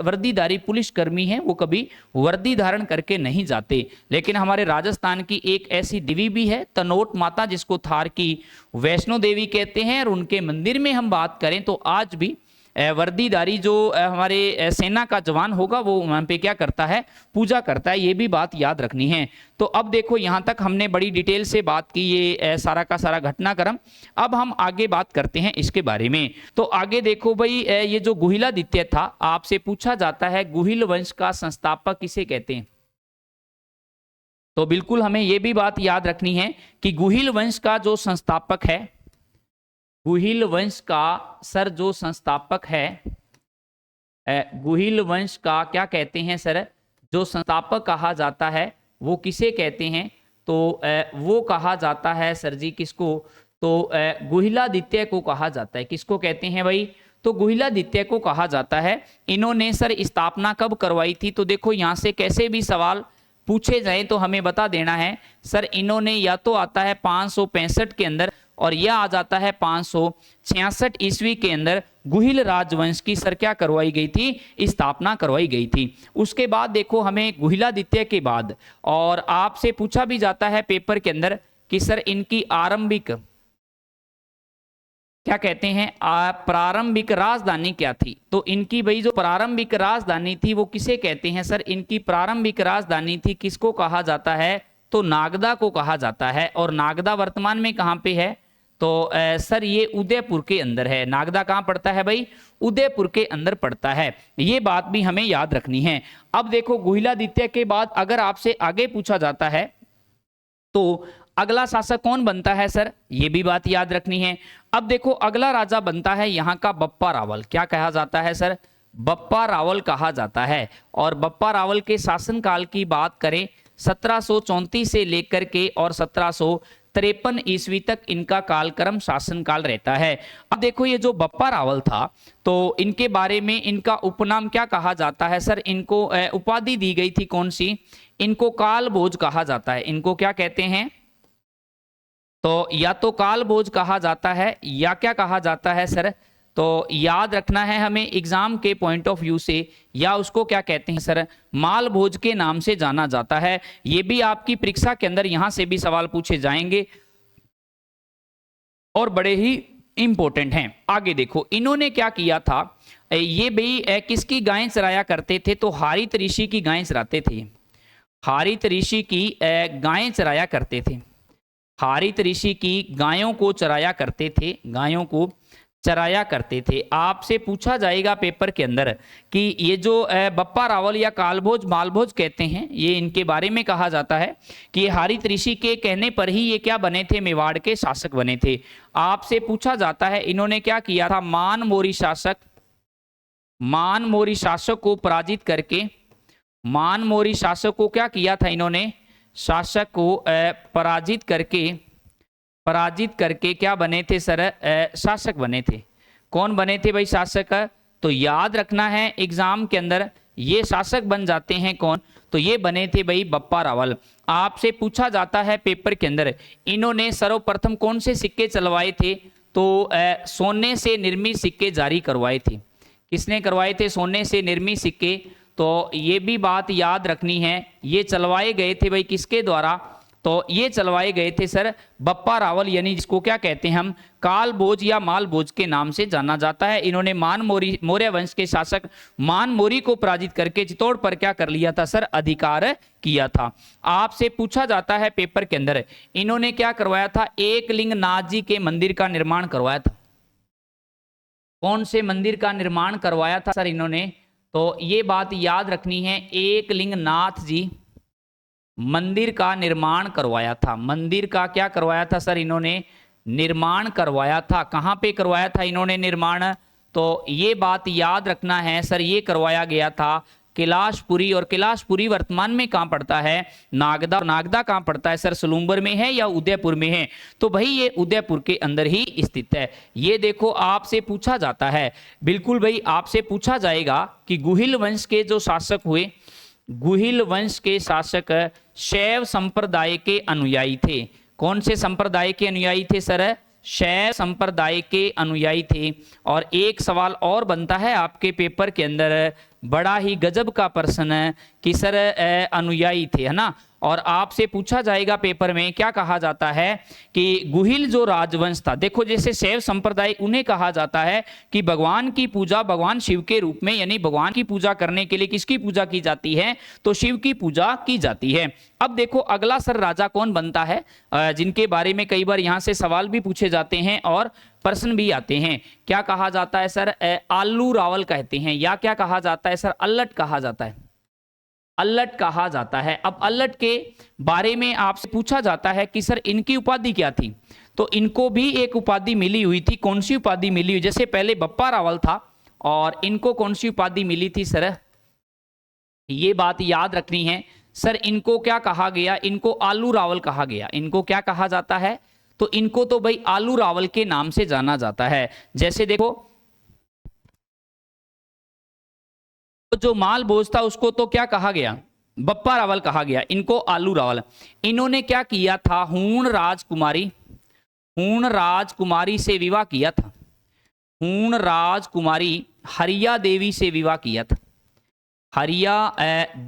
वर्दीधारी पुलिस कर्मी हैं वो कभी वर्दी धारण करके नहीं जाते। लेकिन हमारे राजस्थान की एक ऐसी देवी भी है तनोट माता, जिसको थार की वैष्णो देवी कहते हैं, और उनके मंदिर में हम बात करें तो आज भी वर्दीधारी जो हमारे सेना का जवान होगा वो वहाँ पे क्या करता है, पूजा करता है। ये भी बात याद रखनी है। तो अब देखो यहाँ तक हमने बड़ी डिटेल से बात की ये सारा का सारा घटनाक्रम। अब हम आगे बात करते हैं इसके बारे में। तो आगे देखो भाई, ये जो गुहिलादित्य था, आपसे पूछा जाता है गुहिल वंश का संस्थापक किसे कहते हैं। तो बिल्कुल हमें ये भी बात याद रखनी है कि गुहिल वंश का जो संस्थापक है, गुहिल वंश का सर जो संस्थापक है, गुहिल वंश का क्या कहते हैं सर, जो संस्थापक कहा जाता है वो किसे कहते हैं। तो वो कहा जाता है सर जी किसको, तो गुहिलादित्य को कहा जाता है। किसको कहते हैं भाई, तो गुहिलादित्य को कहा जाता है। इन्होंने सर स्थापना कब करवाई थी। तो देखो यहाँ से कैसे भी सवाल पूछे जाए तो हमें बता देना है सर, इन्होंने या तो आता है 565 के अंदर और यह आ जाता है 566 ईस्वी के अंदर गुहिल राजवंश की सर क्या करवाई गई थी, स्थापना करवाई गई थी। उसके बाद देखो हमें गुहिलादित्य के बाद, और आपसे पूछा भी जाता है पेपर के अंदर कि सर इनकी आरंभिक क्या कहते हैं, प्रारंभिक राजधानी क्या थी। तो इनकी भाई जो प्रारंभिक राजधानी थी वो किसे कहते हैं सर, इनकी प्रारंभिक राजधानी थी किसको कहा जाता है, तो नागदा को कहा जाता है। और नागदा वर्तमान में कहाँ पे है, तो सर ये उदयपुर के अंदर है। नागदा कहाँ पड़ता है भाई, उदयपुर के अंदर पड़ता है। ये बात भी हमें याद रखनी है। अब देखो गुहिलादित्य के बाद अगर आपसे आगे पूछा जाता है तो अगला शासक कौन बनता है सर, ये भी बात याद रखनी है। अब देखो अगला राजा बनता है यहाँ का बप्पा रावल। क्या कहा जाता है सर, बप्पा रावल कहा जाता है। और बप्पा रावल के शासनकाल की बात करें 1734 से लेकर के और 1753 ईस्वी तक इनका कालक्रम शासनकाल रहता है। अब देखो ये जो बप्पा रावल था तो इनके बारे में इनका उपनाम क्या कहा जाता है सर, इनको उपाधि दी गई थी कौन सी, इनको कालभोज कहा जाता है। इनको क्या कहते हैं, तो या तो कालभोज कहा जाता है या क्या कहा जाता है सर, तो याद रखना है हमें एग्जाम के पॉइंट ऑफ व्यू से, या उसको क्या कहते हैं सर, मालभोज के नाम से जाना जाता है। ये भी आपकी परीक्षा के अंदर यहां से भी सवाल पूछे जाएंगे और बड़े ही इंपॉर्टेंट हैं। आगे देखो इन्होंने क्या किया था, ये भी किसकी गायें चराया करते थे, तो हारित ऋषि की गायें चराते थे। हारित ऋषि की गायें चराया करते थे। हारित ऋषि की गायों को चराया करते थे, गायों को चराया करते थे। आपसे पूछा जाएगा पेपर के अंदर कि ये जो बप्पा रावल या कालभोज मालभोज कहते हैं, ये इनके बारे में कहा जाता है कि ये हारित ऋषि के कहने पर ही ये क्या बने थे, मेवाड़ के शासक बने थे। आपसे पूछा जाता है इन्होंने क्या किया था, मान मोरी शासक को पराजित करके, मान मोरी शासक को क्या किया था इन्होंने, शासक को पराजित करके क्या बने थे सर, शासक बने थे। कौन बने थे भाई शासक, तो याद रखना है एग्जाम के अंदर ये शासक बन जाते हैं कौन, तो ये बने थे भाई बप्पा रावल। आपसे पूछा जाता है पेपर के अंदर इन्होंने सर्वप्रथम कौन से सिक्के चलवाए थे, तो सोने से निर्मित सिक्के जारी करवाए थे। किसने करवाए थे, सोने से निर्मित सिक्के। तो ये भी बात याद रखनी है, ये चलवाए गए थे भाई किसके द्वारा, तो ये चलवाए गए थे सर बप्पा रावल, यानी जिसको क्या कहते हैं हम कालभोज या मालभोज के नाम से जाना जाता है। इन्होंने मौर्य वंश के शासक मान मोरी को पराजित करके चित्तौड़ पर क्या कर लिया था सर, अधिकार किया था। आपसे पूछा जाता है पेपर के अंदर इन्होंने क्या करवाया था, एकलिंग नाथ जी के मंदिर का निर्माण करवाया था। कौन से मंदिर का निर्माण करवाया था सर इन्होंने, तो ये बात याद रखनी है, एकलिंग नाथ जी मंदिर का निर्माण करवाया था। मंदिर का क्या करवाया था सर, इन्होंने निर्माण करवाया था। कहाँ पे करवाया था इन्होंने निर्माण, तो ये बात याद रखना है सर, ये करवाया गया था कैलाशपुरी, और कैलाशपुरी वर्तमान में कहाँ पड़ता है? नागदा। नागदा कहाँ पड़ता है सर? सलूम्बर में है या उदयपुर में है? तो भाई ये उदयपुर के अंदर ही स्थित है। ये देखो आपसे पूछा जाता है, बिल्कुल भाई आपसे पूछा जाएगा कि गुहिल वंश के जो शासक हुए, गुहिल वंश के शासक शैव संप्रदाय के अनुयायी थे। कौन से संप्रदाय के अनुयायी थे सर? शैव संप्रदाय के अनुयायी थे। और एक सवाल और बनता है आपके पेपर के अंदर, बड़ा ही गजब का प्रश्न है कि सर अनुयायी थे, है ना। और आपसे पूछा जाएगा पेपर में, क्या कहा जाता है कि गुहिल जो राजवंश था, देखो जैसे शैव संप्रदाय उन्हें कहा जाता है कि भगवान की पूजा भगवान शिव के रूप में, यानी भगवान की पूजा करने के लिए किसकी पूजा की जाती है? तो शिव की पूजा की जाती है। अब देखो अगला सर राजा कौन बनता है, जिनके बारे में कई बार यहाँ से सवाल भी पूछे जाते हैं और प्रश्न भी आते हैं। क्या कहा जाता है सर? आलू रावल कहते हैं, या क्या कहा जाता है सर? अल्लट कहा जाता है, अल्लट कहा जाता है। अब अल्लट के बारे में आपसे पूछा जाता है कि सर इनकी उपाधि क्या थी? तो इनको भी एक उपाधि मिली हुई थी। कौन सी उपाधि मिली हुई? जैसे पहले बप्पा रावल था और इनको कौन सी उपाधि मिली थी सर? ये बात याद रखनी है सर। इनको क्या कहा गया? इनको आलू रावल कहा गया। इनको क्या कहा जाता है? तो इनको तो भाई आलू रावल के नाम से जाना जाता है। जैसे देखो जो माल बोझ था उसको तो क्या कहा गया? बप्पा रावल कहा गया, इनको आलू रावल। इन्होंने क्या किया था? हूण राजकुमारी से विवाह किया था। हूण राजकुमारी हरिया देवी से विवाह किया था। हरिया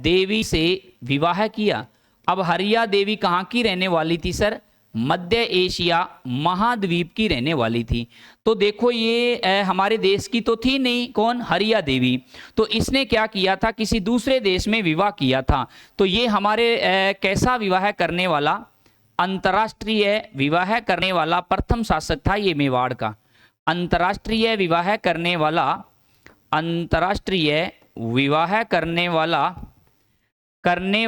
देवी से विवाह किया। अब हरिया देवी कहाँ की रहने वाली थी सर? मध्य एशिया महाद्वीप की रहने वाली थी। तो देखो ये हमारे देश की तो थी नहीं, कौन? हरिया देवी। तो इसने क्या किया था? किसी दूसरे देश में विवाह किया था। तो ये हमारे कैसा विवाह करने वाला? अंतर्राष्ट्रीय विवाह करने वाला प्रथम शासक था ये मेवाड़ का। अंतर्राष्ट्रीय विवाह करने वाला, अंतर्राष्ट्रीय विवाह करने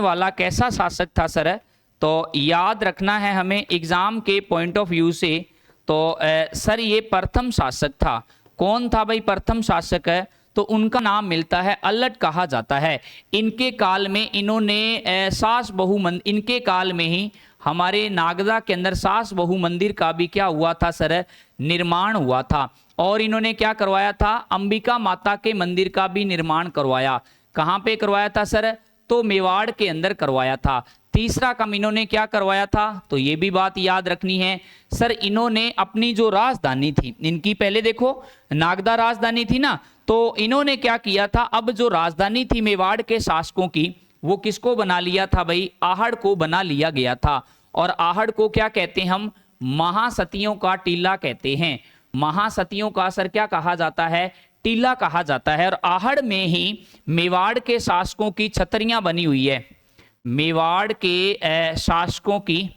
वाला कैसा शासक था सर? तो याद रखना है हमें एग्जाम के पॉइंट ऑफ व्यू से। तो सर ये प्रथम शासक था। कौन था भाई प्रथम शासक? है तो उनका नाम मिलता है अल्लट कहा जाता है। इनके काल में इन्होंने सास बहु मंदिर, इनके काल में ही हमारे नागदा के अंदर सास बहु मंदिर का भी क्या हुआ था सर? निर्माण हुआ था। और इन्होंने क्या करवाया था? अंबिका माता के मंदिर का भी निर्माण करवाया। कहाँ पे करवाया था सर? तो मेवाड़ के अंदर करवाया था। तीसरा काम इन्होंने क्या करवाया था? तो ये भी बात याद रखनी है सर। इन्होंने अपनी जो राजधानी थी, इनकी पहले देखो नागदा राजधानी थी ना, तो इन्होंने क्या किया था? अब जो राजधानी थी मेवाड़ के शासकों की, वो किसको बना लिया था भाई? आहड़ को बना लिया गया था। और आहड़ को क्या कहते हैं हम? महासतियों का टीला कहते हैं। महासतियों का सर क्या कहा जाता है? टीला कहा जाता है। और आहड़ में ही मेवाड़ के शासकों की छतरियां बनी हुई है। मेवाड़ के शासकों की,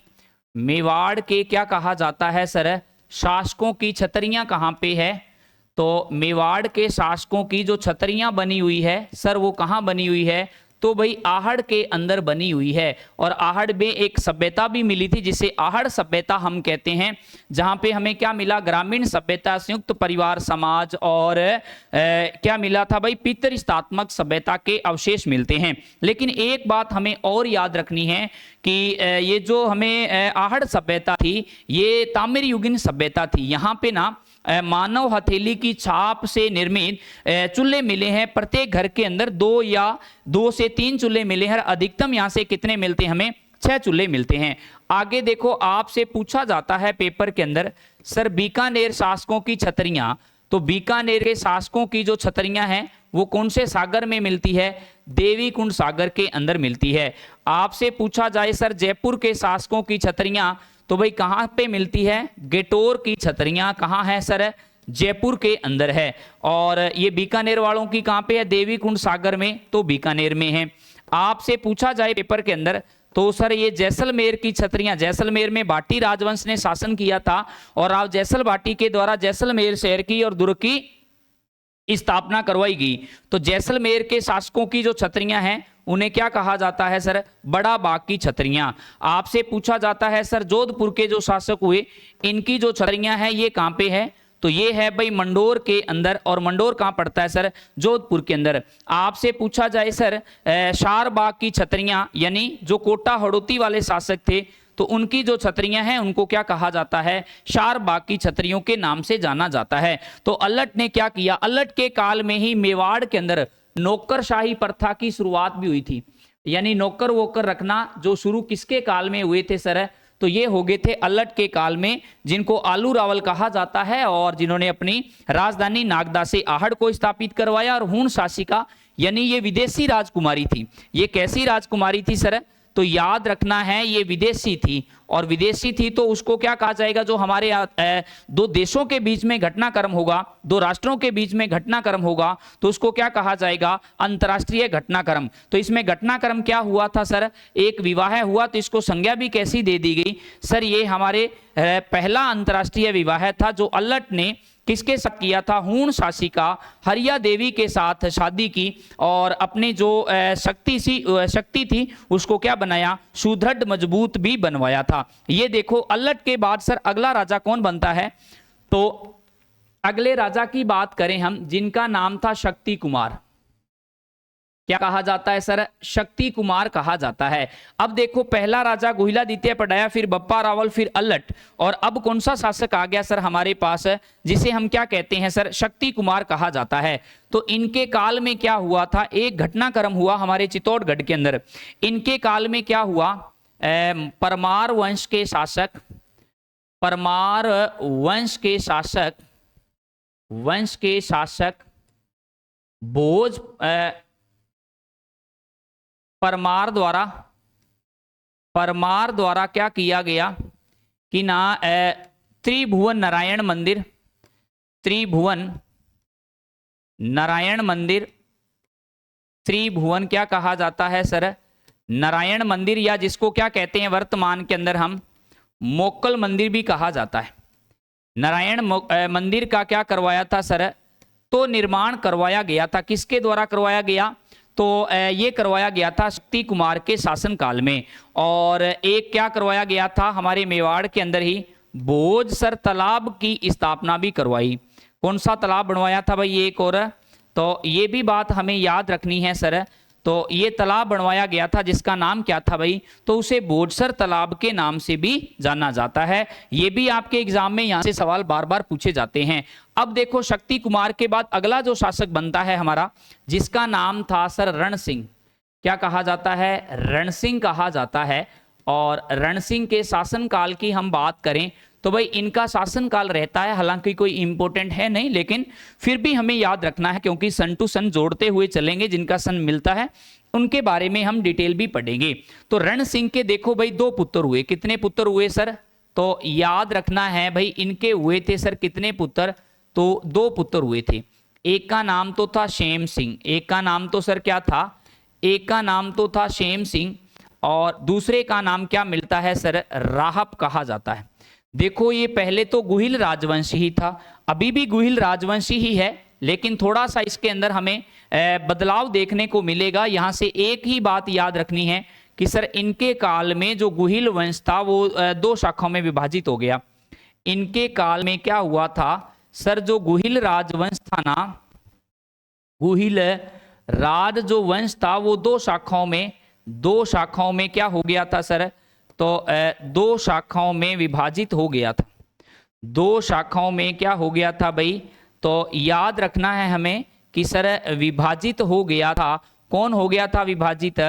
मेवाड़ के क्या कहा जाता है सर? शासकों की छतरियां कहाँ पे है? तो मेवाड़ के शासकों की जो छतरियां बनी हुई है सर, वो कहाँ बनी हुई है? तो भाई आहड़ के अंदर बनी हुई है। और आहड़ में एक सभ्यता भी मिली थी जिसे आहड़ सभ्यता हम कहते हैं, जहां पे हमें क्या मिला? ग्रामीण सभ्यता, संयुक्त परिवार समाज और क्या मिला था भाई? पितृस्थात्मक सभ्यता के अवशेष मिलते हैं। लेकिन एक बात हमें और याद रखनी है कि ये जो हमें आहड़ सभ्यता थी, ये ताम्र युगीन सभ्यता थी। यहाँ पे ना मानव हथेली की छाप से निर्मित चूल्हे मिले हैं। प्रत्येक घर के अंदर 2 से 3 चूल्हे मिले हैं। अधिकतम यहाँ से कितने मिलते हैं? हमें 6 चूल्हे मिलते हैं। आगे देखो आपसे पूछा जाता है पेपर के अंदर, सर बीकानेर शासकों की छतरियां। तो बीकानेर के शासकों की जो छतरियां हैं वो कौन से सागर में मिलती है? देवी कुंड सागर के अंदर मिलती है। आपसे पूछा जाए सर जयपुर के शासकों की छतरियां, तो भाई कहाँ पे मिलती है? गेटोर की छतरियां कहाँ है सर? जयपुर के अंदर है। और ये बीकानेर वालों की कहाँ पे है? देवी कुंड सागर में, तो बीकानेर में है। आपसे पूछा जाए पेपर के अंदर, तो सर ये जैसलमेर की छतरियां, जैसलमेर में भाटी राजवंश ने शासन किया था और आप जैसल भाटी के द्वारा जैसलमेर शहर की और दुर्ग की स्थापना करवाई गई। तो जैसलमेर के शासकों की जो छतरियां हैं उन्हें क्या कहा जाता है सर? बड़ा बाग की छतरियां। आपसे पूछा जाता है सर जोधपुर के जो शासक हुए, इनकी जो छतरियां हैं ये कहां पे है? तो ये है भाई मंडोर के अंदर, और मंडोर कहाँ पड़ता है सर? जोधपुर के अंदर। आपसे पूछा जाए सर शारबाग की छतरियां, यानी जो कोटा हड़ौती वाले शासक थे तो उनकी जो छतरियां हैं उनको क्या कहा जाता है? शारबाग की छतरियों के नाम से जाना जाता है। तो अल्लट ने क्या किया? अल्लट के काल में ही मेवाड़ के अंदर नौकरशाही प्रथा की शुरुआत भी हुई थी, यानी नौकर वोकर रखना जो शुरू किसके काल में हुए थे सर? तो ये हो गए थे अल्लट के काल में, जिनको आलू रावल कहा जाता है, और जिन्होंने अपनी राजधानी नागदा से आहड़ को स्थापित करवाया। और हूण शासिका यानी ये विदेशी राजकुमारी थी। ये कैसी राजकुमारी थी सर? तो याद रखना है ये विदेशी थी, और विदेशी थी तो उसको क्या कहा जाएगा? जो हमारे दो देशों के बीच में घटनाक्रम होगा, दो राष्ट्रों के बीच में घटनाक्रम होगा, तो उसको क्या कहा जाएगा? अंतर्राष्ट्रीय घटनाक्रम। तो इसमें घटनाक्रम क्या हुआ था सर? एक विवाह हुआ, तो इसको संज्ञा भी कैसी दे दी गई सर? ये हमारे पहला अंतर्राष्ट्रीय विवाह था जो अल्लट ने किसके साथ किया था? हूण शासिका हरिया देवी के साथ शादी की, और अपनी जो शक्ति थी उसको क्या बनाया? सुदृढ़ मजबूत भी बनवाया था। ये देखो अल्लट के बाद सर अगला राजा कौन बनता है? तो अगले राजा की बात करें हम, जिनका नाम था शक्ति कुमार। क्या कहा जाता है सर? शक्ति कुमार कहा जाता है। अब देखो पहला राजा गुहिला द्वितीय पढ़ाया, फिर बप्पा रावल, फिर अल्लट, और अब कौन सा शासक आ गया सर हमारे पास, जिसे हम क्या कहते हैं सर? शक्ति कुमार कहा जाता है। तो इनके काल में क्या हुआ था? एक घटनाक्रम हुआ हमारे चित्तौड़गढ़ के अंदर। इनके काल में क्या हुआ? परमार वंश के शासक, परमार वंश के शासक भोज परमार द्वारा क्या किया गया कि ना त्रिभुवन नारायण मंदिर, त्रिभुवन क्या कहा जाता है सर? नारायण मंदिर, या जिसको क्या कहते हैं वर्तमान के अंदर हम मोक्कल मंदिर भी कहा जाता है। नारायण मंदिर का क्या करवाया था सर? तो निर्माण करवाया गया था। किसके द्वारा करवाया गया? तो ये करवाया गया था शक्ति कुमार के शासनकाल में। और एक क्या करवाया गया था? हमारे मेवाड़ के अंदर ही भोजसर तालाब की स्थापना भी करवाई। कौन सा तालाब बनवाया था भाई? एक और, तो ये भी बात हमें याद रखनी है सर। तो ये तालाब बनवाया गया था, जिसका नाम क्या था भाई? तो उसे भोजसर तालाब के नाम से भी जाना जाता है। ये भी आपके एग्जाम में यहाँ से सवाल बार बार पूछे जाते हैं। अब देखो शक्ति कुमार के बाद अगला जो शासक बनता है हमारा, जिसका नाम था सर रण सिंह। क्या कहा जाता है? रण सिंह कहा जाता है। और रण सिंह के शासनकाल की हम बात करें तो भाई इनका शासनकाल रहता है, हालांकि कोई इंपॉर्टेंट है नहीं, लेकिन फिर भी हमें याद रखना है, क्योंकि सन टू सन जोड़ते हुए चलेंगे। जिनका सन मिलता है उनके बारे में हम डिटेल भी पढ़ेंगे। तो रण सिंह के देखो भाई दो पुत्र हुए। कितने पुत्र हुए सर? तो याद रखना है भाई, इनके हुए थे सर कितने पुत्र? तो दो पुत्र हुए थे। एक का नाम तो था शेम सिंह, एक का नाम तो सर क्या था? एक का नाम तो था शेम सिंह, और दूसरे का नाम क्या मिलता है सर? राहब कहा जाता है। देखो ये पहले तो गुहिल राजवंश ही था, अभी भी गुहिल राजवंशी ही है, लेकिन थोड़ा सा इसके अंदर हमें बदलाव देखने को मिलेगा। यहाँ से एक ही बात याद रखनी है कि सर इनके काल में जो गुहिल वंश था वो दो शाखाओं में विभाजित हो गया। इनके काल में क्या हुआ था सर? जो गुहिल राजवंश था ना, गुहिल राज जो वंश था वो दो शाखाओं में क्या हो गया था सर? तो दो शाखाओं में विभाजित हो गया था। दो शाखाओं में क्या हो गया था भाई? तो याद रखना है हमें कि सर विभाजित हो गया था। कौन हो गया था विभाजित?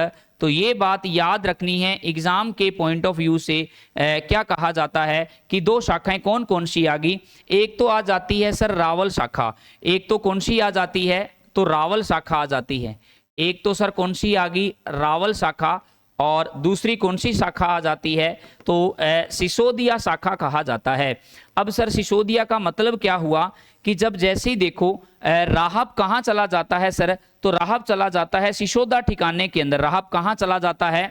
तो ये बात याद रखनी है एग्जाम के पॉइंट ऑफ व्यू से। क्या कहा जाता है कि दो शाखाएं कौन कौन सी आ गई? एक तो आ जाती है सर रावल शाखा, एक तो कौन सी आ जाती है? तो रावल शाखा आ जाती है। एक तो सर कौन सी आ गई? रावल शाखा, और दूसरी कौन सी शाखा आ जाती है? तो सिसोदिया शाखा कहा जाता है। अब सर सिसोदिया का मतलब क्या हुआ कि जब जैसे ही देखो राहब कहाँ चला जाता है सर? तो राहब चला जाता है सिसोदा ठिकाने के अंदर। राहब कहाँ चला जाता है?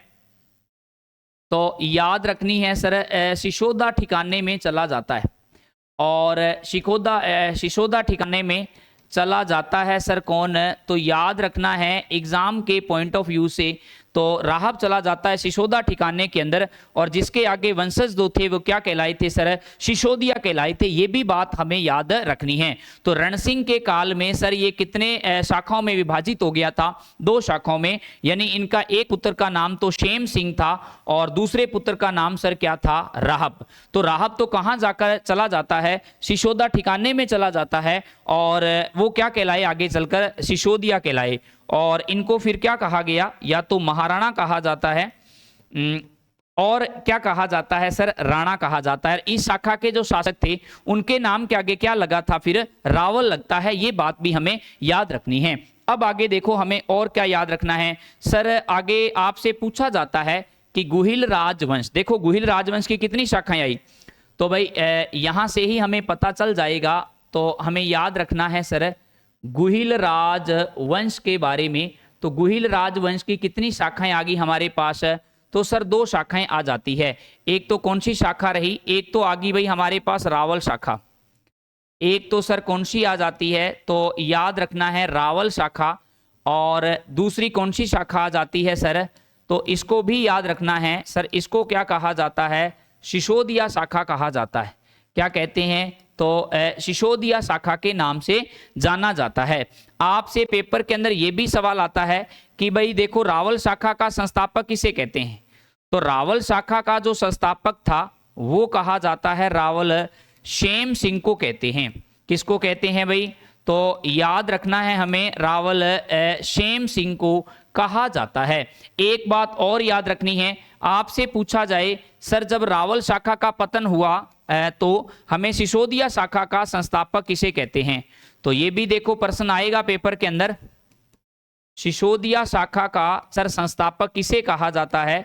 तो याद रखनी है सर सिसोदा ठिकाने में चला जाता है। और सिसोदा ठिकाने में चला जाता है सर कौन? तो याद रखना है एग्जाम के पॉइंट ऑफ व्यू से, तो राहब चला जाता है सिसोदा ठिकाने के अंदर, और जिसके आगे वंशज जो थे वो क्या कहलाए थे सर, सिसोदिया कहलाए थे। ये भी बात हमें याद रखनी है। तो रणसिंह के काल में सर ये कितने शाखाओं में विभाजित हो गया था, 2 शाखाओं में, यानी इनका एक पुत्र का नाम तो शेम सिंह था और दूसरे पुत्र का नाम सर क्या था, राहब। तो राहब तो कहां जाकर चला जाता है, सिसोदा ठिकाने में चला जाता है, और वो क्या कहलाए आगे चलकर, सिसोदिया कहलाए। और इनको फिर क्या कहा गया, या तो महाराणा कहा जाता है और क्या कहा जाता है सर, राणा कहा जाता है। इस शाखा के जो शासक थे उनके नाम के आगे क्या लगा था, फिर रावल लगता है। ये बात भी हमें याद रखनी है। अब आगे देखो हमें और क्या याद रखना है सर, आगे आपसे पूछा जाता है कि गुहिल राजवंश, देखो गुहिल राजवंश की कितनी शाखाएं आई, तो भाई यहां से ही हमें पता चल जाएगा। तो हमें याद रखना है सर गुहिल राजवंश के बारे में। तो गुहिल राजवंश की कितनी शाखाएं आ गई हमारे पास, तो सर 2 शाखाएं आ जाती है। एक तो कौन सी शाखा रही, एक तो आ गई भाई हमारे पास रावल शाखा, एक तो सर कौन सी आ जाती है, तो याद रखना है रावल शाखा। और दूसरी कौन सी शाखा आ जाती है सर, तो इसको भी याद रखना है सर, इसको क्या कहा जाता है, सिसोदिया शाखा कहा जाता है। क्या कहते हैं, तो सिसोदिया शाखा के नाम से जाना जाता है। आपसे पेपर के अंदर यह भी सवाल आता है कि भाई देखो रावल शाखा का संस्थापक किसे कहते हैं, तो रावल शाखा का जो संस्थापक था वो कहा जाता है रावल शेम सिंह को कहते हैं। किसको कहते हैं भाई, तो याद रखना है हमें, रावल शेम सिंह को कहा जाता है। एक बात और याद रखनी है, आपसे पूछा जाए सर जब रावल शाखा का पतन हुआ तो हमें सिसोदिया शाखा का संस्थापक किसे कहते हैं, तो ये भी देखो प्रश्न आएगा पेपर के अंदर, सिसोदिया शाखा का सर संस्थापक किसे कहा जाता है।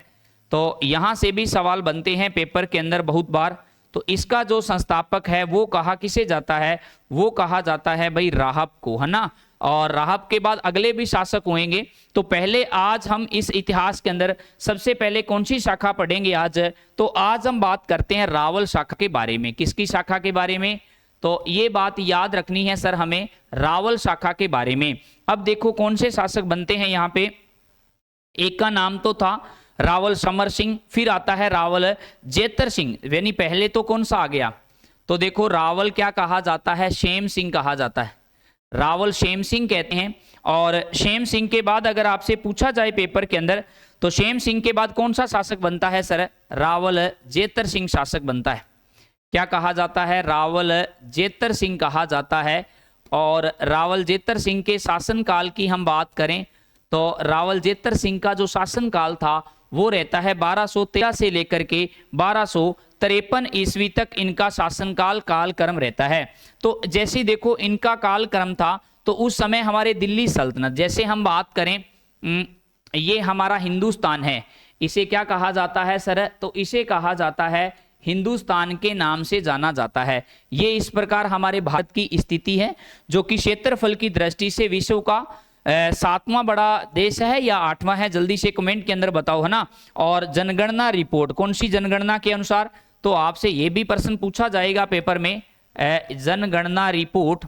तो यहां से भी सवाल बनते हैं पेपर के अंदर बहुत बार। तो इसका जो संस्थापक है वो कहा किसे जाता है, वो कहा जाता है भाई राहब को, है ना। और राहब के बाद अगले भी शासक होंगे। तो पहले आज हम इस इतिहास के अंदर सबसे पहले कौन सी शाखा पढ़ेंगे आज, तो आज हम बात करते हैं रावल शाखा के बारे में। किसकी शाखा के बारे में, तो ये बात याद रखनी है सर हमें, रावल शाखा के बारे में। अब देखो कौन से शासक बनते हैं यहाँ पे, एक का नाम तो था रावल समर सिंह, फिर आता है रावल जेतर सिंह, यानी पहले तो कौन सा आ गया, तो देखो रावल क्या कहा जाता है, शेम सिंह कहा जाता है, रावल शेम सिंह कहते हैं। और शेम सिंह के बाद अगर आपसे पूछा जाए पेपर के अंदर, तो शेम सिंह के बाद कौन सा शासक बनता है सर, रावल जेतर सिंह शासक बनता है। क्या कहा जाता है, रावल जेतर सिंह कहा जाता है। और रावल जेतर सिंह के शासनकाल की हम बात करें तो रावल जेतर सिंह का जो शासनकाल था वो रहता है 1213 से लेकर के 1253 ईस्वी तक इनका शासनकाल कालक्रम रहता है। तो जैसे देखो इनका कालक्रम था तो उस समय हमारे दिल्ली सल्तनत, जैसे हम बात करें ये हमारा हिंदुस्तान है, इसे क्या कहा जाता है सर, तो इसे कहा जाता है हिंदुस्तान के नाम से जाना जाता है। ये इस प्रकार हमारे भारत की स्थिति है, जो कि क्षेत्रफल की दृष्टि से विश्व का 7वां बड़ा देश है या 8वां है, जल्दी से कमेंट के अंदर बताओ, है ना। और जनगणना रिपोर्ट, कौन सी जनगणना के अनुसार, तो आपसे ये भी प्रश्न पूछा जाएगा पेपर में, जनगणना रिपोर्ट,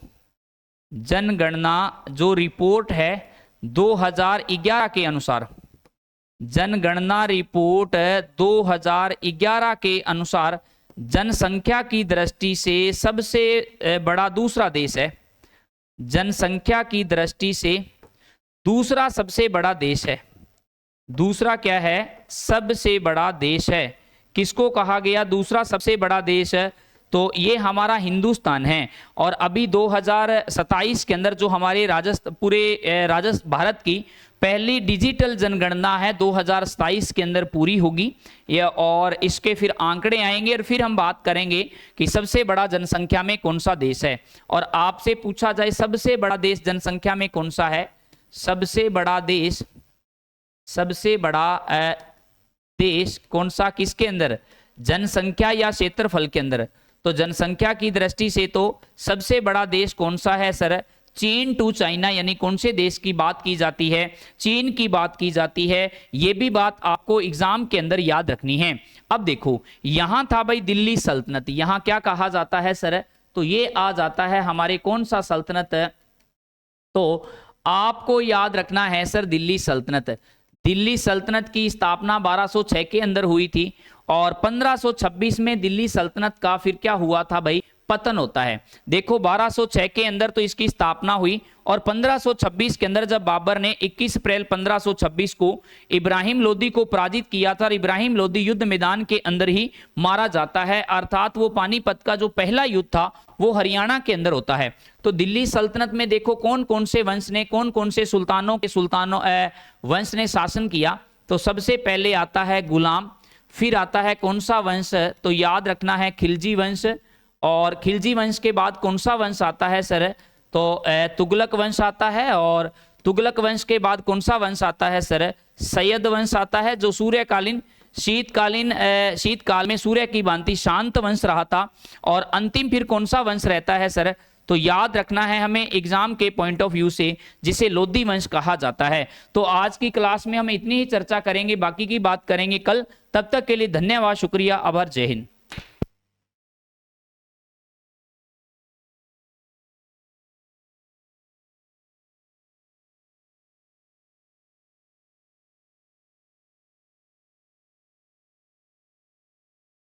जनगणना जो रिपोर्ट है 2011 के अनुसार, जनगणना रिपोर्ट 2011 के अनुसार जनसंख्या की दृष्टि से सबसे बड़ा दूसरा देश है, जनसंख्या की दृष्टि से दूसरा सबसे बड़ा देश है। दूसरा क्या है, सबसे बड़ा देश है। किसको कहा गया दूसरा सबसे बड़ा देश है, तो ये हमारा हिंदुस्तान है। और अभी 2027 के अंदर जो हमारे भारत की पहली डिजिटल जनगणना है 2027 के अंदर पूरी होगी ये, और इसके फिर आंकड़े आएंगे और फिर हम बात करेंगे कि सबसे बड़ा जनसंख्या में कौन सा देश है। और आपसे पूछा जाए सबसे बड़ा देश जनसंख्या में कौन सा है, सबसे बड़ा देश, सबसे बड़ा देश कौन सा, किसके अंदर, जनसंख्या या क्षेत्रफल के अंदर, तो जनसंख्या की दृष्टि से तो सबसे बड़ा देश कौन सा है सर, चीन टू चाइना, यानी कौन से देश की बात की जाती है, चीन की बात की जाती है। ये भी बात आपको एग्जाम के अंदर याद रखनी है। अब देखो यहां था भाई दिल्ली सल्तनत, यहां क्या कहा जाता है सर, तो ये आ जाता है हमारे कौन सा सल्तनत, तो आपको याद रखना है सर दिल्ली सल्तनत। दिल्ली सल्तनत की स्थापना 1206 के अंदर हुई थी और 1526 में दिल्ली सल्तनत का फिर क्या हुआ था भाई, पतन होता है। देखो 1206 के अंदर तो इसकी स्थापना हुई और 1526 के अंदर जब बाबर ने 21 अप्रैल 1526 को इब्राहिम लोदी को पराजित किया था और इब्राहिम लोदी युद्ध मैदान के अंदर ही मारा जाता है, अर्थात वो पानीपत का जो पहला युद्ध था वो हरियाणा के अंदर होता है। तो दिल्ली सल्तनत में देखो कौन कौन से वंश ने, कौन कौन से सुल्तानों वंश ने शासन किया। तो सबसे पहले आता है गुलाम, फिर आता है कौन सा वंश, तो याद रखना है खिलजी वंश, और खिलजी वंश के बाद कौन सा वंश आता है सर, तो तुगलक वंश आता है, और तुगलक वंश के बाद कौन सा वंश आता है सर, सैयद वंश आता है, जो शीतकाल में सूर्य की भांति शांत वंश रहा था। और अंतिम फिर कौन सा वंश रहता है सर, तो याद रखना है हमें एग्जाम के पॉइंट ऑफ व्यू से, जिसे लोधी वंश कहा जाता है। तो आज की क्लास में हम इतनी ही चर्चा करेंगे, बाकी की बात करेंगे कल। तब तक के लिए धन्यवाद, शुक्रिया, आभार, जय हिंद।